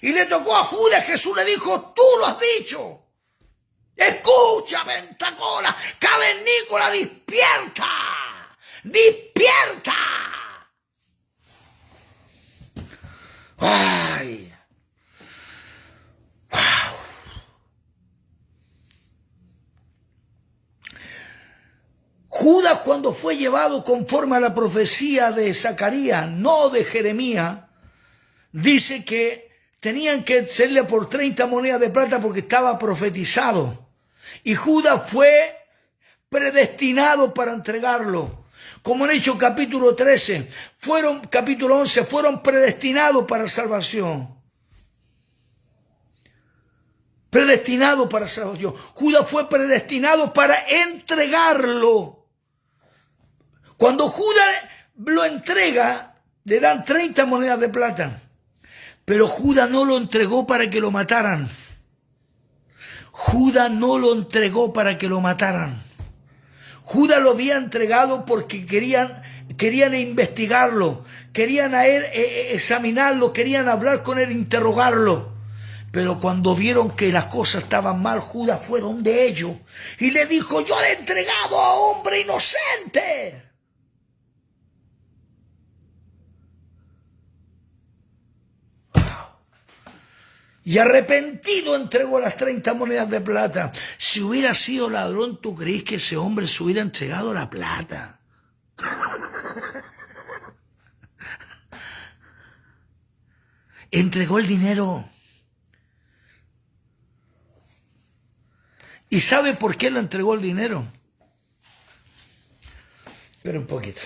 Y le tocó a Judas, Jesús le dijo, tú lo has dicho. Escucha, Pensacola, cavernícola, despierta. Ay. Wow. Judas, cuando fue llevado conforme a la profecía de Zacarías, no de Jeremías, dice que tenían que serle por 30 monedas de plata porque estaba profetizado. Y Judas fue predestinado para entregarlo. Como en Hechos capítulo 13, capítulo 11, fueron predestinados para salvación. Predestinado para salvación. Judas fue predestinado para entregarlo. Cuando Judas lo entrega, le dan 30 monedas de plata. Pero Judas no lo entregó para que lo mataran. Judas no lo entregó para que lo mataran. Judas lo había entregado porque querían investigarlo, querían a él examinarlo, querían hablar con él, interrogarlo. Pero cuando vieron que las cosas estaban mal, Judas fue donde ellos y le dijo: yo le he entregado a hombre inocente. Y arrepentido entregó las 30 monedas de plata. Si hubiera sido ladrón, ¿tú crees que ese hombre se hubiera entregado la plata? Entregó el dinero. ¿Y sabe por qué le entregó el dinero? Espera un poquito.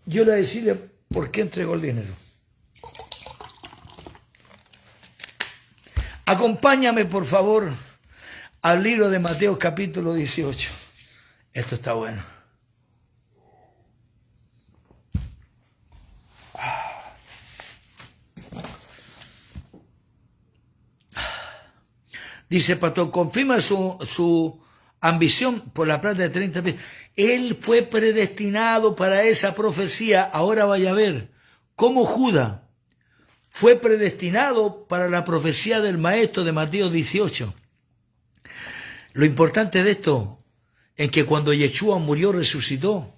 Yo le voy a decirle por qué entregó el dinero. Acompáñame, por favor, al libro de Mateo capítulo 18. Esto está bueno. Dice pastor, confirma su ambición por la plata de 30 pesos. Él fue predestinado para esa profecía. Ahora vaya a ver cómo Judas fue predestinado para la profecía del maestro de Mateo 18. Lo importante de esto es que cuando Yeshua murió, resucitó,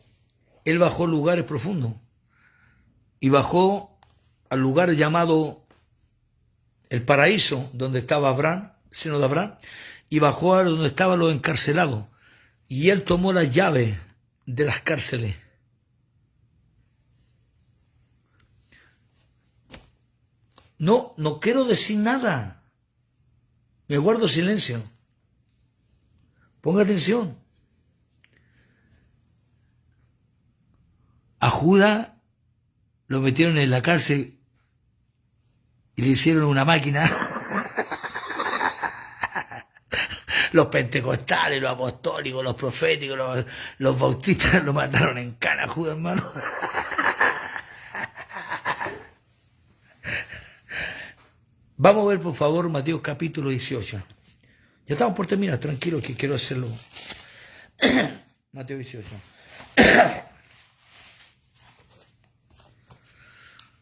él bajó a lugares profundos y bajó al lugar llamado el paraíso, donde estaba Abraham, seno de Abraham, y bajó a donde estaban los encarcelados. Y él tomó las llaves de las cárceles. No quiero decir nada. Me guardo silencio. Ponga atención. A Judas lo metieron en la cárcel y le hicieron una máquina. Los pentecostales, los apostólicos, los proféticos, los bautistas lo mataron en cana, Judas, hermano. Vamos a ver, por favor, Mateo capítulo 18. Ya estamos por terminar, tranquilo, que quiero hacerlo. Mateo 18.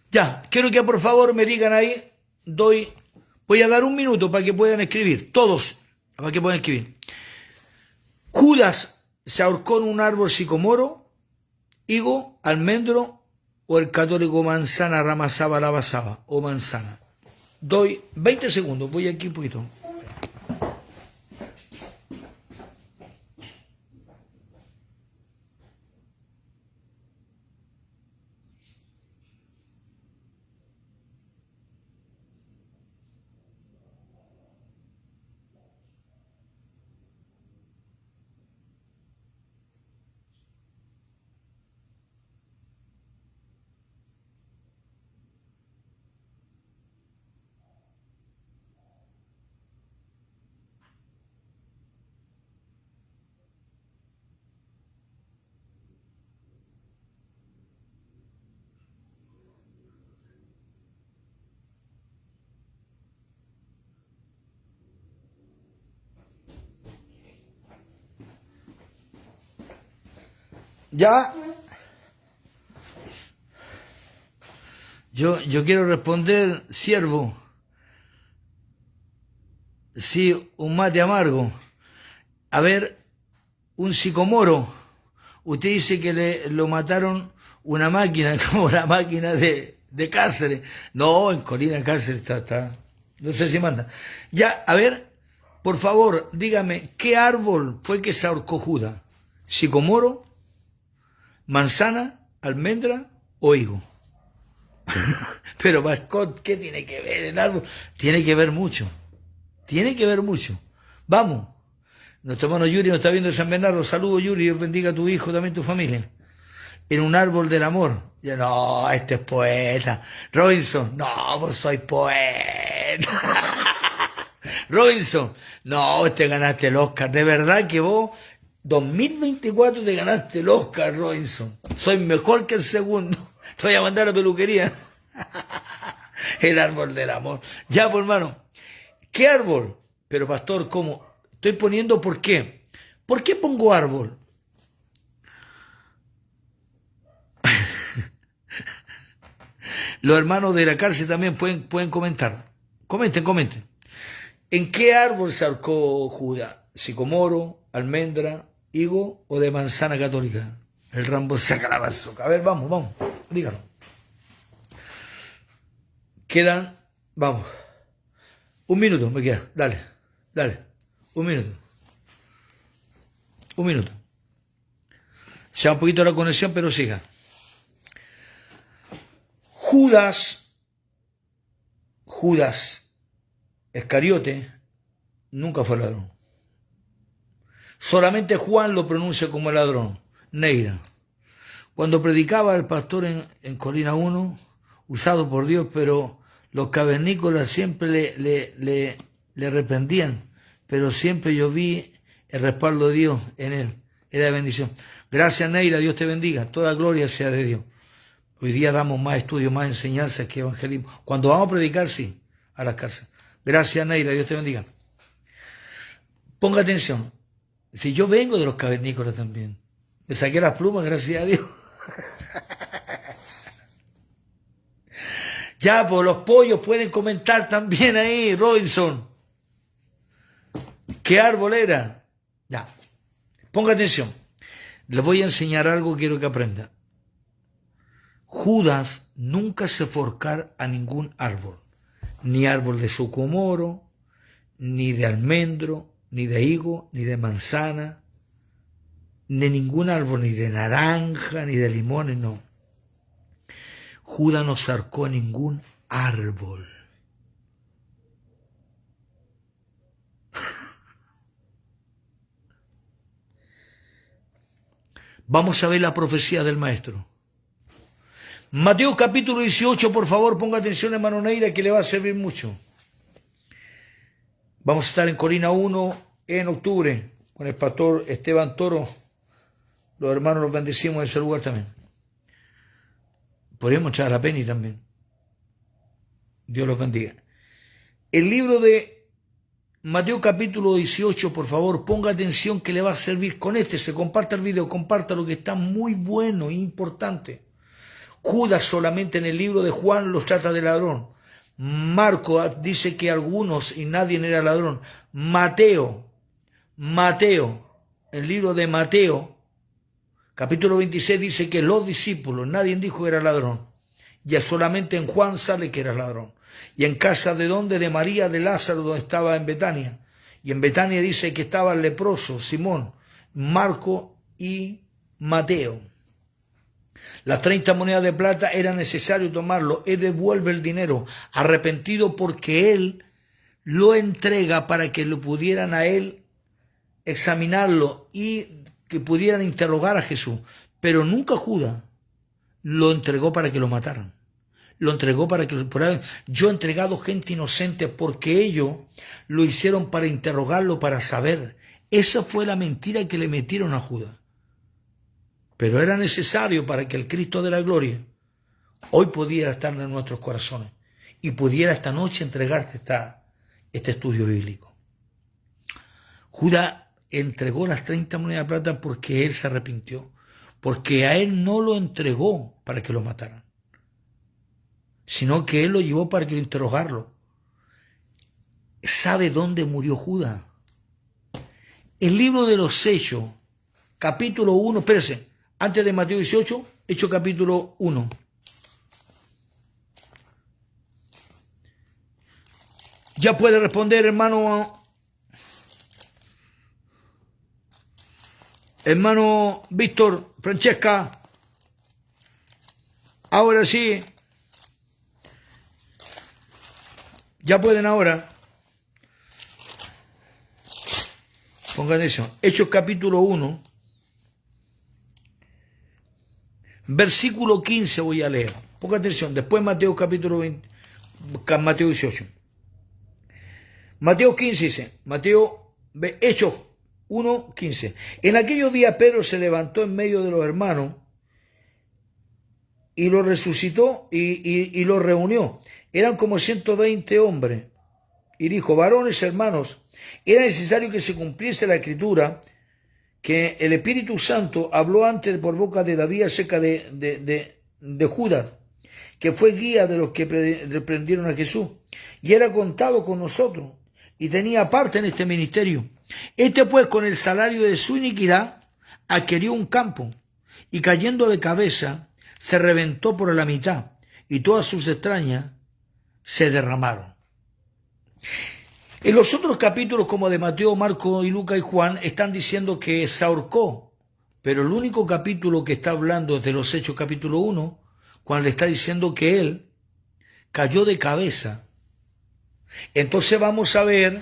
Ya, quiero que por favor me digan ahí, voy a dar un minuto para que puedan escribir, todos, para que puedan escribir. Judas se ahorcó en un árbol sicomoro, higo, almendro, o el católico manzana, ramasaba, lavasaba, o manzana. Doy 20 segundos, voy aquí un poquito. Ya, yo quiero responder, siervo, sí, un mate amargo. A ver, un sicomoro. Usted dice que lo mataron una máquina, como la máquina de Cáceres. No, en Colina Cáceres está. No sé si manda. Ya, a ver, Por favor, dígame, ¿qué árbol fue que se ahorcó Judas? ¿Sicomoro, manzana, almendra o higo? Pero Mascot, ¿qué tiene que ver el árbol? Tiene que ver mucho. Tiene que ver mucho. Vamos. Nuestro hermano Yuri nos está viendo de San Bernardo. Saludos, Yuri. Dios bendiga a tu hijo, también tu familia. En un árbol del amor. Ya no, este es poeta. Robinson, no, vos soy poeta. Robinson, no, te ganaste el Oscar. De verdad que vos, 2024 te ganaste el Oscar, Robinson. Soy mejor que el segundo. Te voy a mandar a la peluquería. El árbol del amor. Ya, pues, hermano. ¿Qué árbol? Pero, pastor, ¿cómo? Estoy poniendo ¿por qué? ¿Por qué pongo árbol? Los hermanos de la cárcel también pueden comentar. Comenten. ¿En qué árbol se ahorcó Judas? ¿Sicomoro, almendra, higo o de manzana católica? El Rambo saca la bazooka. A ver, vamos, dígalo. Quedan, vamos. Un minuto me queda, dale. Un minuto. Se va un poquito la conexión, pero siga. Judas Iscariote nunca fue ladrón. Solamente Juan lo pronuncia como ladrón. Neira. Cuando predicaba el pastor en Colina 1, usado por Dios, pero los cavernícolas siempre le reprendían, pero siempre yo vi el respaldo de Dios en él. Era de bendición. Gracias, Neira, Dios te bendiga. Toda gloria sea de Dios. Hoy día damos más estudios, más enseñanzas que evangelismo. Cuando vamos a predicar, sí, a las cárceles. Gracias, Neira, Dios te bendiga. Ponga atención. Si yo vengo de los cavernícolas también. Me saqué las plumas, gracias a Dios. Ya, pues los pollos pueden comentar también ahí, Robinson. ¿Qué árbol era? Ya. Ponga atención. Les voy a enseñar algo, quiero que aprenda. Judas nunca se forcar a ningún árbol. Ni árbol de sicomoro, ni de almendro, ni de higo, ni de manzana, ni ningún árbol, ni de naranja, ni de limones, no. Judas no se ahorcó a ningún árbol. Vamos a ver la profecía del maestro. Mateo capítulo 18, por favor, ponga atención, hermano Neira, que le va a servir mucho. Vamos a estar en Colina 1 en octubre con el pastor Esteban Toro. Los hermanos los bendecimos en ese lugar también. Podríamos echar a la Penny también. Dios los bendiga. El libro de Mateo capítulo 18, por favor, ponga atención que le va a servir con este. Se comparte el video, comparta lo que está muy bueno e importante. Judas solamente en el libro de Juan los trata de ladrón. Marco dice que algunos y nadie era ladrón. Mateo, el libro de Mateo, capítulo 26 dice que los discípulos, nadie dijo que era ladrón. Ya solamente en Juan sale que era ladrón. Y en casa de donde, de María de Lázaro, donde estaba en Betania. Y en Betania dice que estaba el leproso, Simón, Marco y Mateo. Las 30 monedas de plata era necesario tomarlo. Él devuelve el dinero, arrepentido porque él lo entrega para que lo pudieran a él examinarlo y que pudieran interrogar a Jesús. Pero nunca Judas lo entregó para que lo mataran. Lo entregó para que... Yo he entregado gente inocente porque ellos lo hicieron para interrogarlo, para saber. Esa fue la mentira que le metieron a Judas. Pero era necesario para que el Cristo de la gloria hoy pudiera estar en nuestros corazones y pudiera esta noche entregarte este estudio bíblico. Judas entregó las 30 monedas de plata porque él se arrepintió, porque a él no lo entregó para que lo mataran, sino que él lo llevó para que lo interrogarlo. ¿Sabe dónde murió Judas? El libro de los Hechos, capítulo 1, espérese, antes de Mateo 18, Hechos capítulo 1. Ya puede responder, hermano Hermano Víctor, Francesca, ahora sí, ya pueden ahora. Pongan atención, Hechos capítulo 1, versículo 15 voy a leer. Pongan atención, después Mateo capítulo 20, Mateo 18. Mateo 15 dice, Hechos 1, 15. En aquellos días Pedro se levantó en medio de los hermanos y los resucitó y los reunió. Eran como 120 hombres. Y dijo, varones hermanos, era necesario que se cumpliese la escritura que el Espíritu Santo habló antes por boca de David acerca de Judas, que fue guía de los que prendieron a Jesús, y era contado con nosotros, y tenía parte en este ministerio. Este pues con el salario de su iniquidad adquirió un campo, y cayendo de cabeza se reventó por la mitad, y todas sus extrañas se derramaron. En los otros capítulos, como de Mateo, Marco y Lucas y Juan, están diciendo que se ahorcó, pero el único capítulo que está hablando de los Hechos capítulo 1, cuando le está diciendo que él cayó de cabeza. Entonces vamos a ver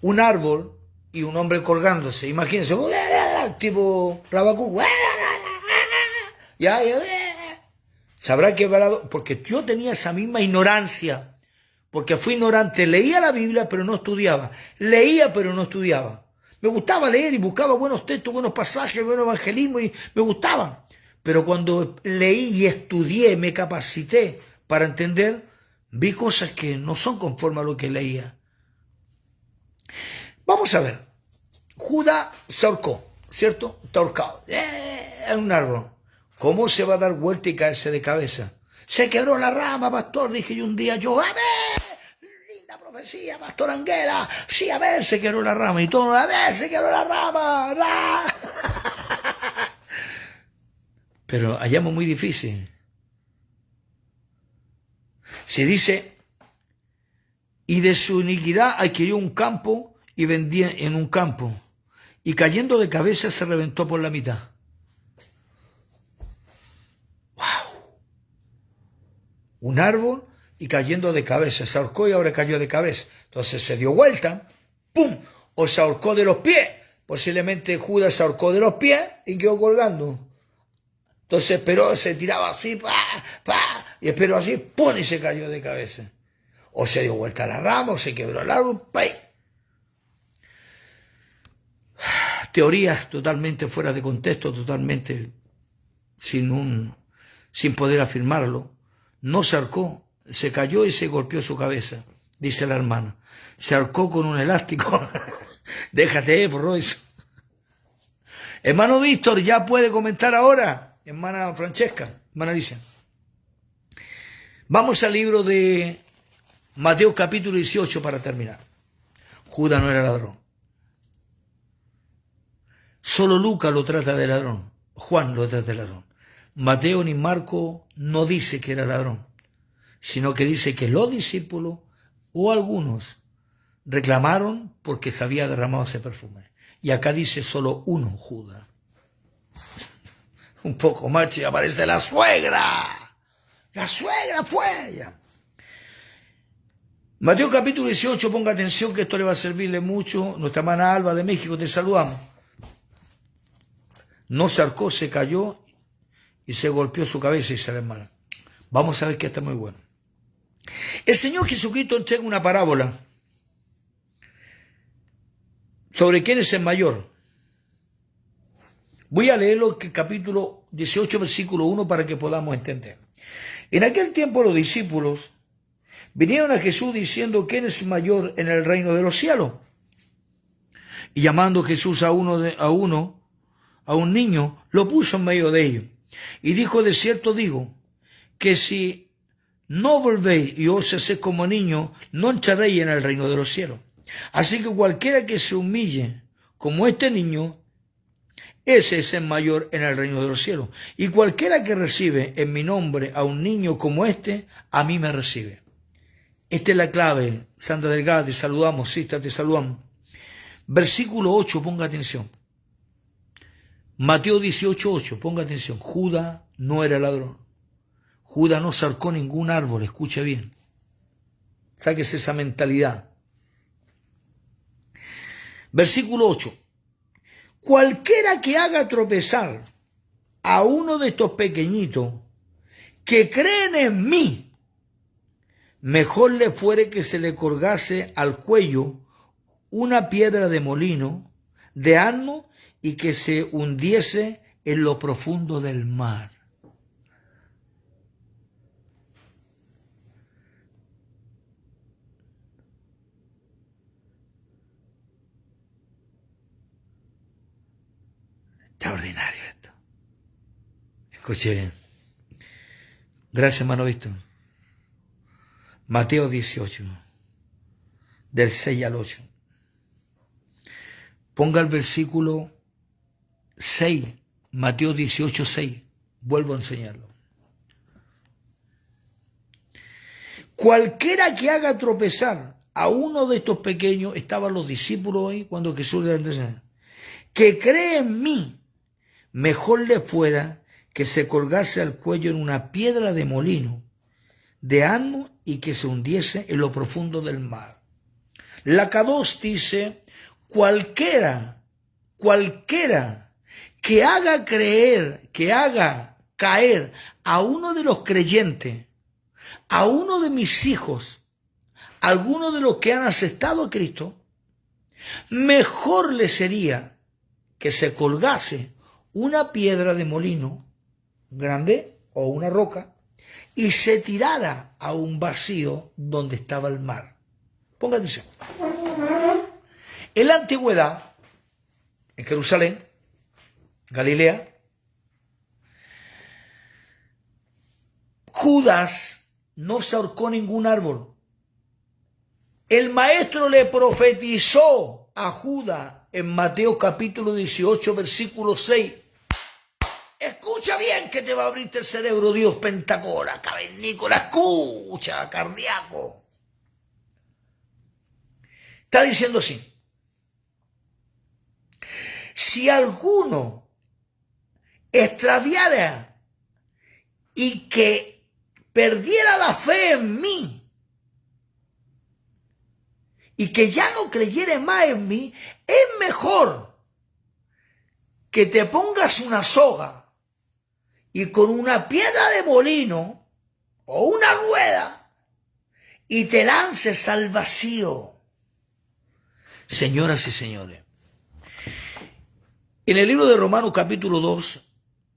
un árbol y un hombre colgándose. Imagínense, tipo Rabacuc. Ya, sabrá que porque yo tenía esa misma ignorancia. Porque fui ignorante, leía la Biblia pero no estudiaba, leía pero no estudiaba. Me gustaba leer y buscaba buenos textos, buenos pasajes, buen evangelismo y me gustaba. Pero cuando leí y estudié, me capacité para entender, vi cosas que no son conforme a lo que leía. Vamos a ver, Judas se ahorcó, ¿cierto? Está ahorcado, en un árbol. ¿Cómo se va a dar vuelta y caerse de cabeza? Se quebró la rama, pastor, dije yo un día, yo, a ver, linda profecía, pastor Anguera, sí, a ver, se quebró la rama, y todo, a ver, se quebró la rama, pero hallamos muy difícil. Se dice, y de su iniquidad adquirió un campo y vendía en un campo, y cayendo de cabeza se reventó por la mitad. Un árbol y cayendo de cabeza. Se ahorcó y ahora cayó de cabeza. Entonces se dio vuelta, ¡pum! O se ahorcó de los pies. Posiblemente Judas se ahorcó de los pies y quedó colgando. Entonces esperó, se tiraba así, y esperó así, ¡pum! Y se cayó de cabeza. O se dio vuelta a la rama, o se quebró el árbol, ¡pum! Teorías totalmente fuera de contexto, totalmente sin poder afirmarlo. No se ahorcó, se cayó y se golpeó su cabeza, dice la hermana. Se ahorcó con un elástico. Déjate, por Royce. Hermano Víctor, ya puede comentar ahora. Hermana Francesca, hermana Alicia. Vamos al libro de Mateo capítulo 18 para terminar. Judas no era ladrón. Solo Lucas lo trata de ladrón. Juan lo trata de ladrón. Mateo ni Marco no dice que era ladrón, sino que dice que los discípulos o algunos reclamaron porque se había derramado ese perfume. Y acá dice solo uno, Judas. Un poco más y aparece la suegra. La suegra fue ella. Mateo capítulo 18, ponga atención que esto le va a servirle mucho. Nuestra hermana Alba de México, te saludamos. No se ahorcó, se cayó y se golpeó su cabeza, dice la hermana. Vamos a ver que está muy bueno. El Señor Jesucristo entrega una parábola sobre quién es el mayor. Voy a leerlo, que capítulo 18, versículo 1, para que podamos entender. En aquel tiempo los discípulos vinieron a Jesús diciendo, ¿quién es mayor en el reino de los cielos? Y llamando Jesús a un niño, lo puso en medio de ellos. Y dijo, de cierto digo, que si no volvéis y os hacéis como niños, no entraréis en el reino de los cielos. Así que cualquiera que se humille como este niño, ese es el mayor en el reino de los cielos. Y cualquiera que recibe en mi nombre a un niño como este, a mí me recibe. Esta es la clave. Sandra Delgado, te saludamos. Sista, te saludamos. Versículo 8, ponga atención. Mateo 18:8, ponga atención. Judas no era ladrón. Judas no cercó ningún árbol, escuche bien. Sáquese esa mentalidad. Versículo 8. Cualquiera que haga tropezar a uno de estos pequeñitos que creen en mí, mejor le fuere que se le colgase al cuello una piedra de molino, de asno, y que se hundiese en lo profundo del mar. Extraordinario esto. Escuche bien. Gracias, hermano Víctor. Mateo 18, del 6 al 8. Ponga el versículo 6, Mateo 18, 6. Vuelvo a enseñarlo. Cualquiera que haga tropezar a uno de estos pequeños, estaban los discípulos ahí cuando Jesús le enseñó, que cree en mí, mejor le fuera que se colgase al cuello en una piedra de molino, de asno, y que se hundiese en lo profundo del mar. La K2 dice, cualquiera que haga caer a uno de los creyentes, a uno de mis hijos, a alguno de los que han aceptado a Cristo, mejor le sería que se colgase una piedra de molino grande o una roca y se tirara a un vacío donde estaba el mar. Ponga atención. En la antigüedad, en Jerusalén, Galilea, Judas no se ahorcó ningún árbol. El maestro le profetizó a Judas en Mateo capítulo 18, versículo 6. Escucha bien que te va a abrirte el cerebro, Dios, Pentacora, cavernícola, escucha, cardíaco. Está diciendo así. Si alguno extraviara y que perdiera la fe en mí y que ya no creyere más en mí, es mejor que te pongas una soga y con una piedra de molino o una rueda y te lances al vacío. Señoras y señores, en el libro de Romanos capítulo 2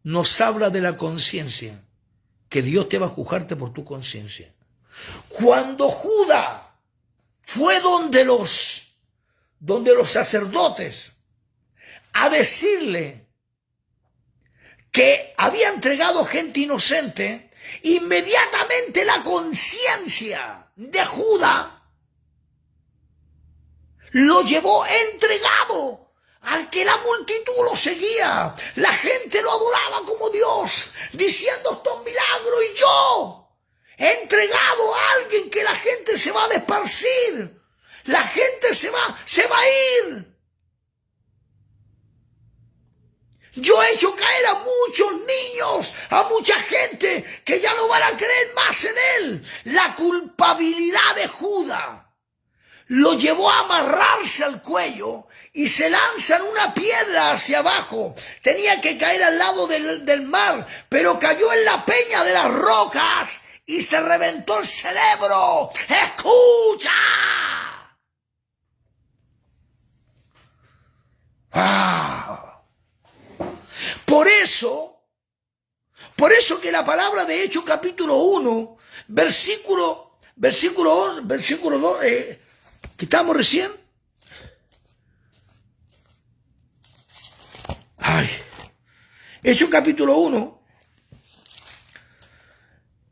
nos habla de la conciencia, que Dios te va a juzgarte por tu conciencia. Cuando Judas fue donde los sacerdotes a decirle que había entregado gente inocente, inmediatamente la conciencia de Judas lo llevó entregado al que la multitud lo seguía. La gente lo adoraba como Dios, diciendo esto es un milagro, y yo he entregado a alguien que la gente se va a esparcir, la gente se va a ir. Yo he hecho caer a muchos niños, a mucha gente que ya no van a creer más en él. La culpabilidad de Judas lo llevó a amarrarse al cuello y se lanzan una piedra hacia abajo. Tenía que caer al lado del mar, pero cayó en la peña de las rocas y se reventó el cerebro. ¡Escucha! Por eso que la palabra de Hechos capítulo 1, versículo 2, que estamos recién. Hechos capítulo 1,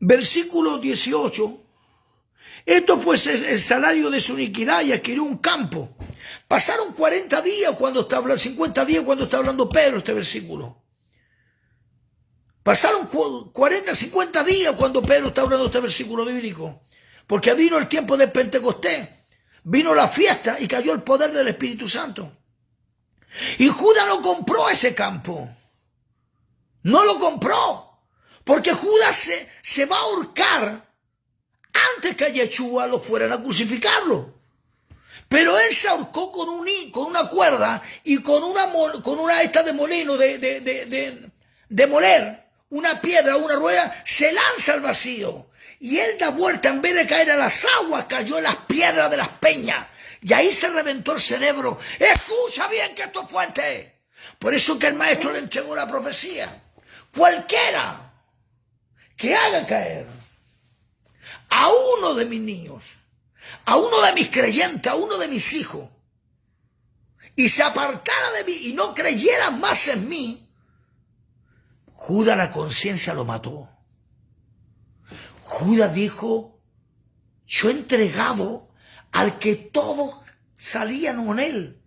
versículo 18. Esto pues es el salario de su iniquidad, y adquirió un campo. Pasaron 40 días cuando está hablando, 50 días cuando está hablando Pedro este versículo. Pasaron 40, 50 días cuando Pedro está hablando este versículo bíblico. Porque vino el tiempo de Pentecostés. Vino la fiesta y cayó el poder del Espíritu Santo. Y Judas no compró ese campo. No lo compró. Porque Judas se va a ahorcar antes que a Yeshua lo fueran a crucificarlo. Pero él se ahorcó con una cuerda y con una esta de molino, de moler, una piedra, una rueda, se lanza al vacío. Y él da vuelta, en vez de caer a las aguas, cayó en las piedras de las peñas. Y ahí se reventó el cerebro. Escucha bien que esto es fuerte. Por eso que el maestro le entregó la profecía. Cualquiera que haga caer a uno de mis niños, a uno de mis creyentes, a uno de mis hijos, y se apartara de mí y no creyera más en mí, Judas la conciencia lo mató. Judas dijo, yo he entregado al que todos salían con él.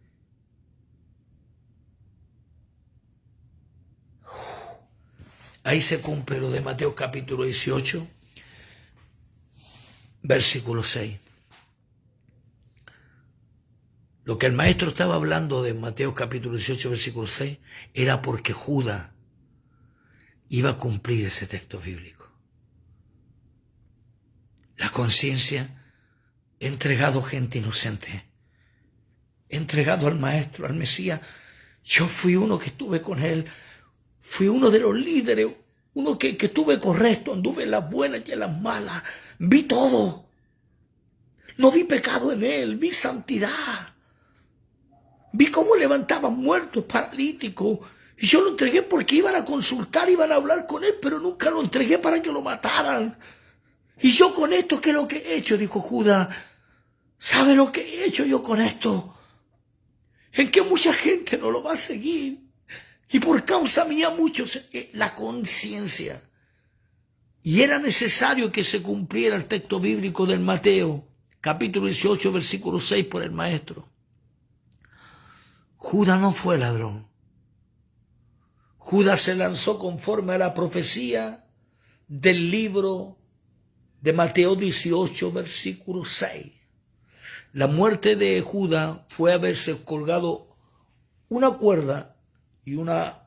Ahí se cumple lo de Mateo capítulo 18, versículo 6. Lo que el maestro estaba hablando de Mateo capítulo 18, versículo 6, era porque Judas iba a cumplir ese texto bíblico. La conciencia, he entregado gente inocente, he entregado al maestro, al Mesías. Yo fui uno que estuve con él, fui uno de los líderes, uno que estuve correcto, anduve en las buenas y en las malas, vi todo. No vi pecado en él, vi santidad. Vi cómo levantaban muertos, paralíticos. Y yo lo entregué porque iban a consultar, iban a hablar con él, pero nunca lo entregué para que lo mataran. Y yo con esto, ¿qué es lo que he hecho? Dijo Judas. ¿Sabe lo que he hecho yo con esto? En que mucha gente no lo va a seguir. Y por causa mía muchos, la conciencia. Y era necesario que se cumpliera el texto bíblico del Mateo, capítulo 18, versículo 6, por el maestro. Judas no fue ladrón. Judas se lanzó conforme a la profecía del libro de Mateo 18, versículo 6. La muerte de Judas fue haberse colgado una cuerda y una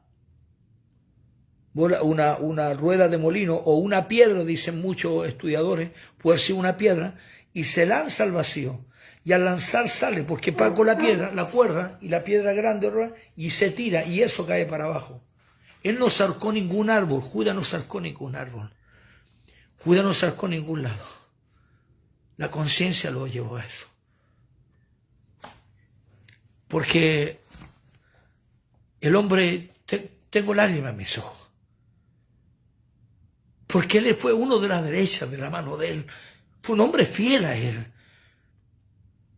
rueda de molino o una piedra, dicen muchos estudiadores, puede ser una piedra, y se lanza al vacío. Y al lanzar sale, porque va con la piedra, la cuerda y la piedra grande, y se tira, y eso cae para abajo. Él no cercó ningún árbol, Judas no cercó ningún árbol. Judas no cercó ningún lado. La conciencia lo llevó a eso. Porque el hombre, tengo lágrimas en mis ojos. Porque él fue uno de la derecha, de la mano de él. Fue un hombre fiel a él.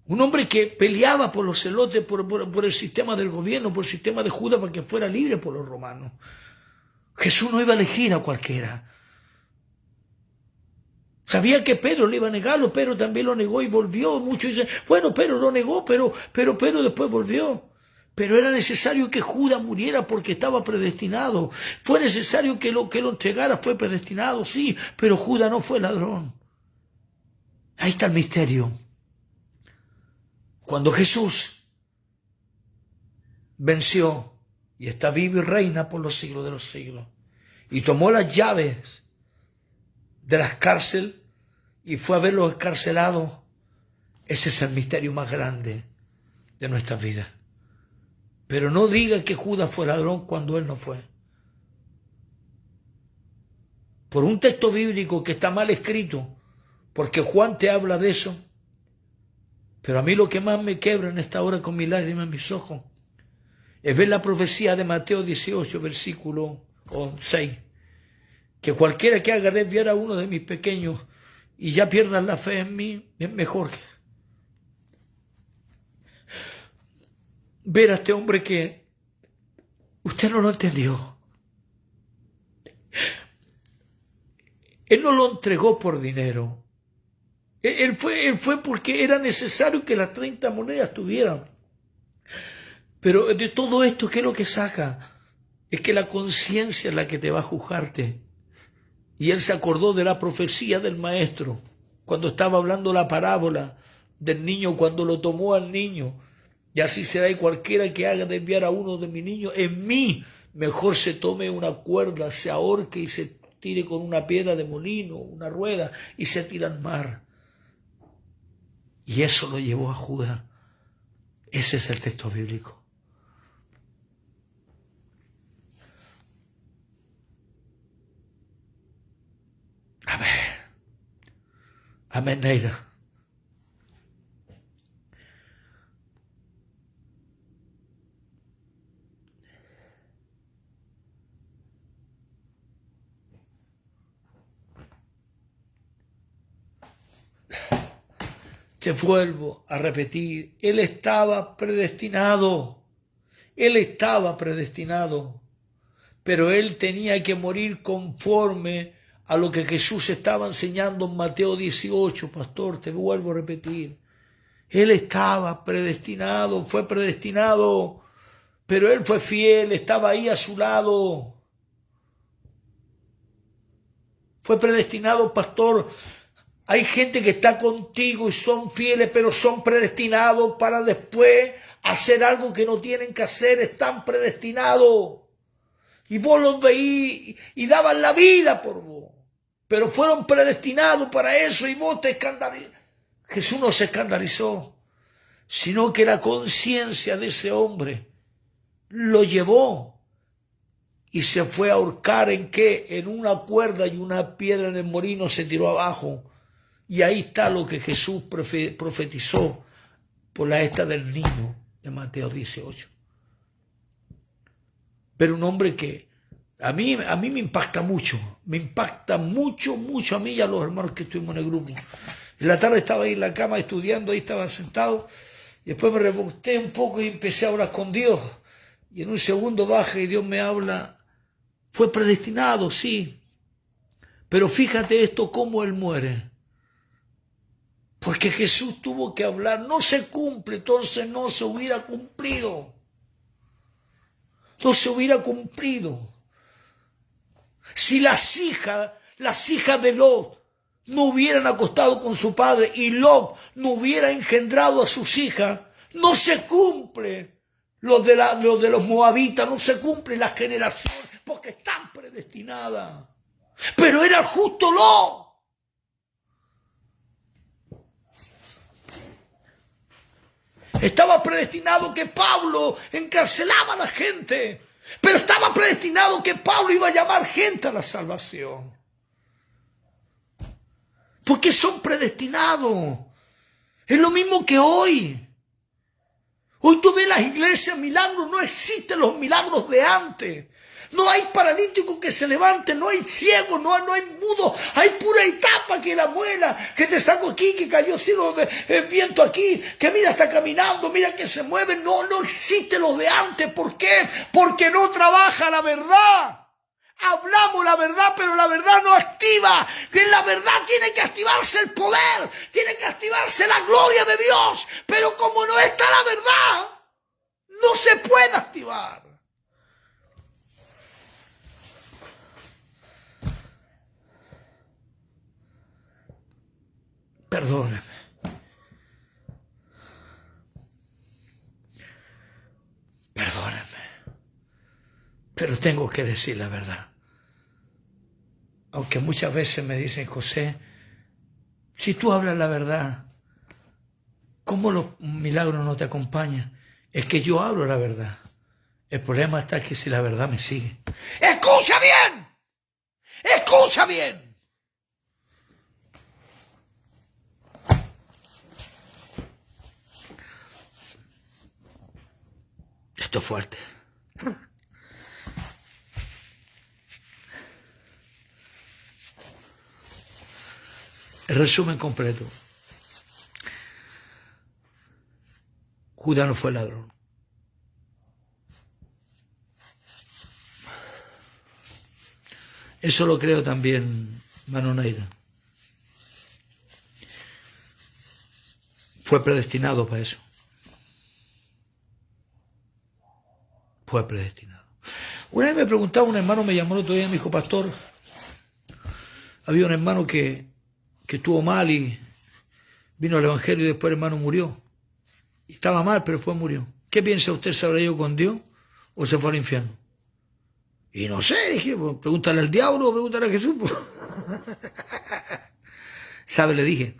Un hombre que peleaba por los celotes, por el sistema del gobierno, por el sistema de Judas, para que fuera libre por los romanos. Jesús no iba a elegir a cualquiera. Sabía que Pedro le iba a negarlo, Pedro también lo negó y volvió. Muchos dicen, bueno, Pedro lo negó, pero Pedro después volvió. Pero era necesario que Judas muriera porque estaba predestinado. Fue necesario que lo entregara, fue predestinado, sí, pero Judas no fue ladrón. Ahí está el misterio. Cuando Jesús venció y está vivo y reina por los siglos de los siglos, y tomó las llaves de las cárceles y fue a ver los escarcelados, ese es el misterio más grande de nuestras vidas. Pero no diga que Judas fue ladrón cuando él no fue. Por un texto bíblico que está mal escrito, porque Juan te habla de eso. Pero a mí lo que más me quebra en esta hora con mis lágrimas en mis ojos es ver la profecía de Mateo 18, versículo 6. Que cualquiera que haga desviar a uno de mis pequeños y ya pierdan la fe en mí, es mejor que ver a este hombre que usted no lo entendió. Él no lo entregó por dinero. Él fue porque era necesario que las 30 monedas tuvieran. Pero de todo esto, ¿qué es lo que saca? Es que la conciencia es la que te va a juzgarte. Y él se acordó de la profecía del maestro cuando estaba hablando la parábola del niño cuando lo tomó al niño. Y así será y cualquiera que haga desviar a uno de mis niños, en mí mejor se tome una cuerda, se ahorque y se tire con una piedra de molino, una rueda, y se tira al mar. Y eso lo llevó a Judas. Ese es el texto bíblico. Amén. Amén, Neira. Te vuelvo a repetir, él estaba predestinado. Él estaba predestinado. Pero él tenía que morir conforme a lo que Jesús estaba enseñando en Mateo 18, pastor, te vuelvo a repetir. Él estaba predestinado, fue predestinado, pero él fue fiel, estaba ahí a su lado. Fue predestinado, pastor. Hay gente que está contigo y son fieles, pero son predestinados para después hacer algo que no tienen que hacer, están predestinados. Y vos los veís y daban la vida por vos. Pero fueron predestinados para eso y vos te escandalizás. Jesús no se escandalizó, sino que la conciencia de ese hombre lo llevó y se fue a ahorcar ¿en qué? En una cuerda y una piedra en el molino se tiró abajo. Y ahí está lo que Jesús profetizó por la esta del niño de Mateo 18. Pero un hombre que a mí me impacta mucho a mí y a los hermanos que estuvimos en el grupo. En la tarde estaba ahí en la cama estudiando, ahí estaba sentado, y después me rebusqué un poco y empecé a hablar con Dios. Y en un segundo baja y Dios me habla, fue predestinado, sí, pero fíjate esto, cómo él muere. Porque Jesús tuvo que hablar, no se cumple, entonces no se hubiera cumplido. No se hubiera cumplido. Si las hijas de Lot no hubieran acostado con su padre y Lot no hubiera engendrado a sus hijas, no se cumple lo de los moabitas, no se cumple la generación, porque están predestinadas. Pero era el justo Lot. Estaba predestinado que Pablo encarcelaba a la gente, pero estaba predestinado que Pablo iba a llamar gente a la salvación. Porque son predestinados. Es lo mismo que hoy. Hoy tú ves las iglesias, milagros, no existen los milagros de antes. No hay paralítico que se levante, no hay ciego, no hay mudo, hay pura etapa que la muela, que te saco aquí, que cayó cielo de viento aquí, que mira está caminando, mira que se mueve. No existe lo de antes. ¿Por qué? Porque no trabaja la verdad. Hablamos la verdad, pero la verdad no activa. Que en la verdad tiene que activarse el poder, tiene que activarse la gloria de Dios. Pero como no está la verdad, no se puede activar. Perdóneme. Perdóneme. Pero tengo que decir la verdad. Aunque muchas veces me dicen, José, si tú hablas la verdad, ¿cómo los milagros no te acompañan? Es que yo hablo la verdad. El problema está que si la verdad me sigue. ¡Escucha bien! ¡Escucha bien! Esto es fuerte. El resumen completo. Judas no fue ladrón. Eso lo creo también, hermano Neira. Fue predestinado para eso. Fue predestinado. Una vez me preguntaba, un hermano me llamó el otro día y me dijo, pastor, había un hermano que estuvo mal y Vino el Evangelio y después el hermano murió. Y estaba mal, pero después murió. ¿Qué piensa usted? ¿Se habrá ido con Dios o se fue al infierno? Y no sé, dije, pues, pregúntale al diablo o pregúntale a Jesús. Pues. ¿Sabe? Le dije.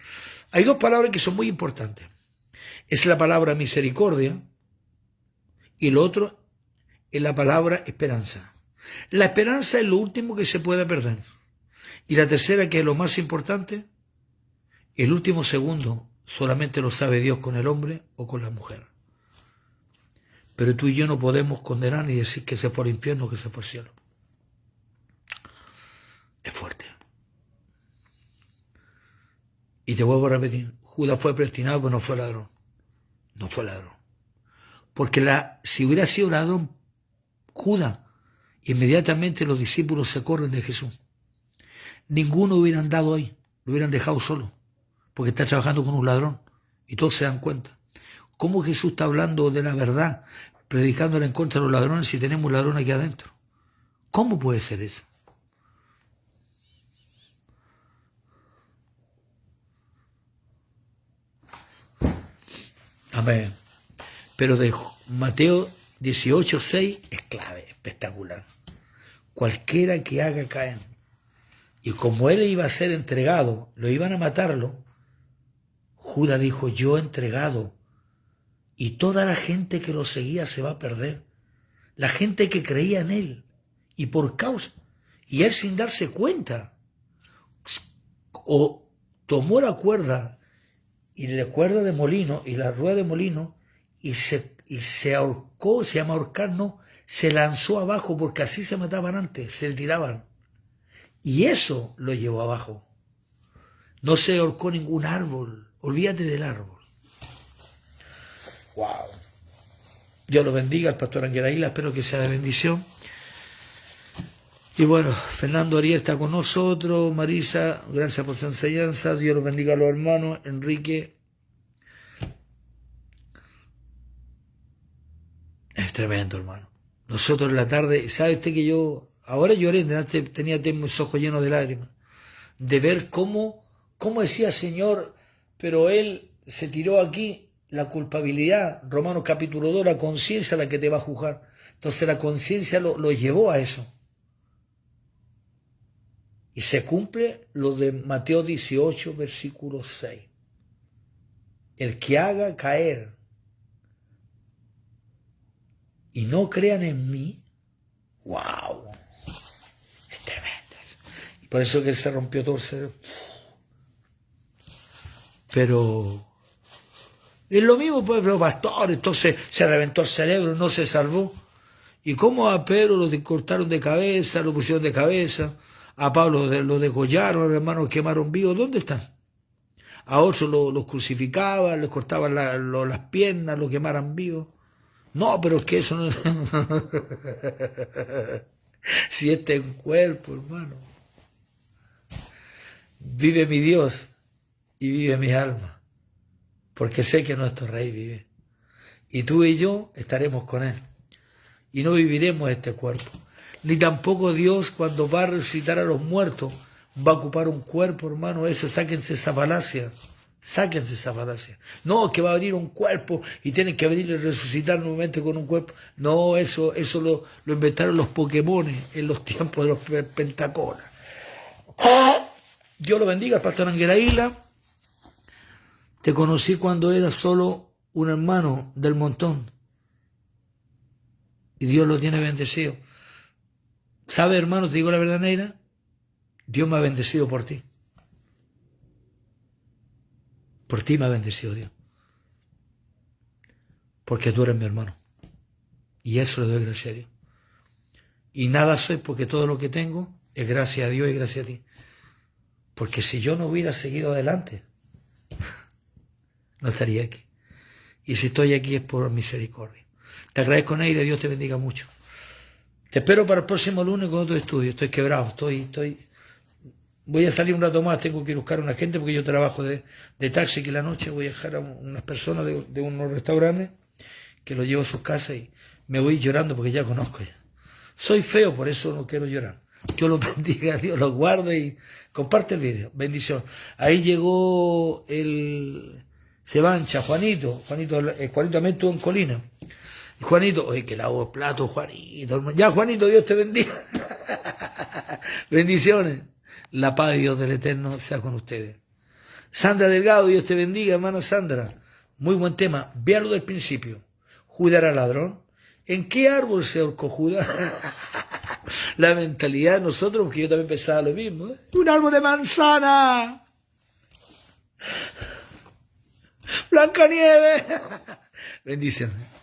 Hay dos palabras que son muy importantes. Es la palabra misericordia y lo otro es la palabra esperanza. La esperanza es lo último que se puede perder. Y la tercera, que es lo más importante, el último segundo solamente lo sabe Dios con el hombre o con la mujer. Pero tú y yo no podemos condenar ni decir que se fue al infierno o que se fue al cielo. Es fuerte. Y te vuelvo a repetir, Judas fue predestinado, pero no fue ladrón. No fue ladrón. Porque si hubiera sido ladrón, Judas, inmediatamente los discípulos se corren de Jesús. Ninguno hubiera andado ahí, lo hubieran dejado solo, porque está trabajando con un ladrón. Y todos se dan cuenta. ¿Cómo Jesús está hablando de la verdad, predicándole en contra de los ladrones si tenemos un ladrón aquí adentro? ¿Cómo puede ser eso? Amén. Pero de Mateo 18:6 es clave, espectacular. Cualquiera que haga caer. Y como él iba a ser entregado, lo iban a matarlo, Judas dijo, yo he entregado. Y toda la gente que lo seguía se va a perder. La gente que creía en él. Y por causa. Y él sin darse cuenta. O tomó la cuerda y la cuerda de molino y la rueda de molino y se ahorcó, se llama ahorcar, no, se lanzó abajo porque así se mataban antes, se tiraban. Y eso lo llevó abajo. No se ahorcó ningún árbol, olvídate del árbol. Wow. Dios lo bendiga, al pastor Ángel Aguila, espero que sea de bendición. Y bueno, Fernando Ariel está con nosotros, Marisa, gracias por su enseñanza, Dios los bendiga a los hermanos, Enrique. Es tremendo, hermano. Nosotros en la tarde, ¿sabe usted que yo, ahora lloré, tenía mis ojos llenos de lágrimas, de ver cómo decía Señor, pero él se tiró aquí, la culpabilidad, Romanos capítulo 2, la conciencia la que te va a juzgar. Entonces la conciencia lo llevó a eso. Y se cumple lo de Mateo 18, versículo 6. El que haga caer y no crean en mí, wow, es tremendo eso. Y por eso que se rompió todo el cerebro. Pero es lo mismo, pues, pero pastor, entonces se reventó el cerebro, no se salvó. ¿Y cómo a Pedro lo cortaron de cabeza, lo pusieron de cabeza? A Pablo lo degollaron, a los hermanos quemaron vivos. ¿Dónde están? A otros los crucificaban, les cortaban las piernas, los quemaran vivos. No, pero es que eso no... Si este es un cuerpo, hermano. Vive mi Dios y vive mi alma, porque sé que nuestro Rey vive. Y tú y yo estaremos con Él. Y no viviremos este cuerpo. Ni tampoco Dios, cuando va a resucitar a los muertos, va a ocupar un cuerpo, hermano. Eso, sáquense esa falacia. Sáquense esa falacia. No, que va a venir un cuerpo y tienen que venir y resucitar nuevamente con un cuerpo. No, eso lo inventaron los Pokémones en los tiempos de los Pentaconas. Dios lo bendiga, el pastor Ángel Aguila. Te conocí cuando eras solo un hermano del montón. Y Dios lo tiene bendecido. ¿Sabe, hermano? Te digo la verdad, negra. Dios me ha bendecido por ti. Por ti me ha bendecido Dios. Porque tú eres mi hermano. Y eso le doy gracias a Dios. Y nada soy porque todo lo que tengo es gracias a Dios y gracias a ti. Porque si yo no hubiera seguido adelante, no estaría aquí. Y si estoy aquí es por misericordia. Te agradezco, Neira, Dios te bendiga mucho. Te espero para el próximo lunes con otro estudio. Estoy quebrado, voy a salir un rato más, tengo que ir a buscar a una gente porque yo trabajo de taxi, que la noche voy a dejar a unas personas de unos restaurantes que los llevo a sus casas y me voy llorando porque ya conozco ya. Soy feo, por eso no quiero llorar. Dios los bendiga, Dios los guarde y comparte el video. Bendición. Ahí llegó el Sebancha, Juanito. Juanito también estuvo en Colina. Y Juanito, oye, que lavo plato, Juanito. Hermano. Ya, Juanito, Dios te bendiga. Bendiciones. La paz de Dios del Eterno sea con ustedes. Sandra Delgado, Dios te bendiga, hermana Sandra. Muy buen tema. Véalo del principio. Judas era ladrón. ¿En qué árbol se ahorcó Judas? La mentalidad de nosotros, porque yo también pensaba lo mismo. ¿Eh? Un árbol de manzana. Blancanieves. Bendiciones.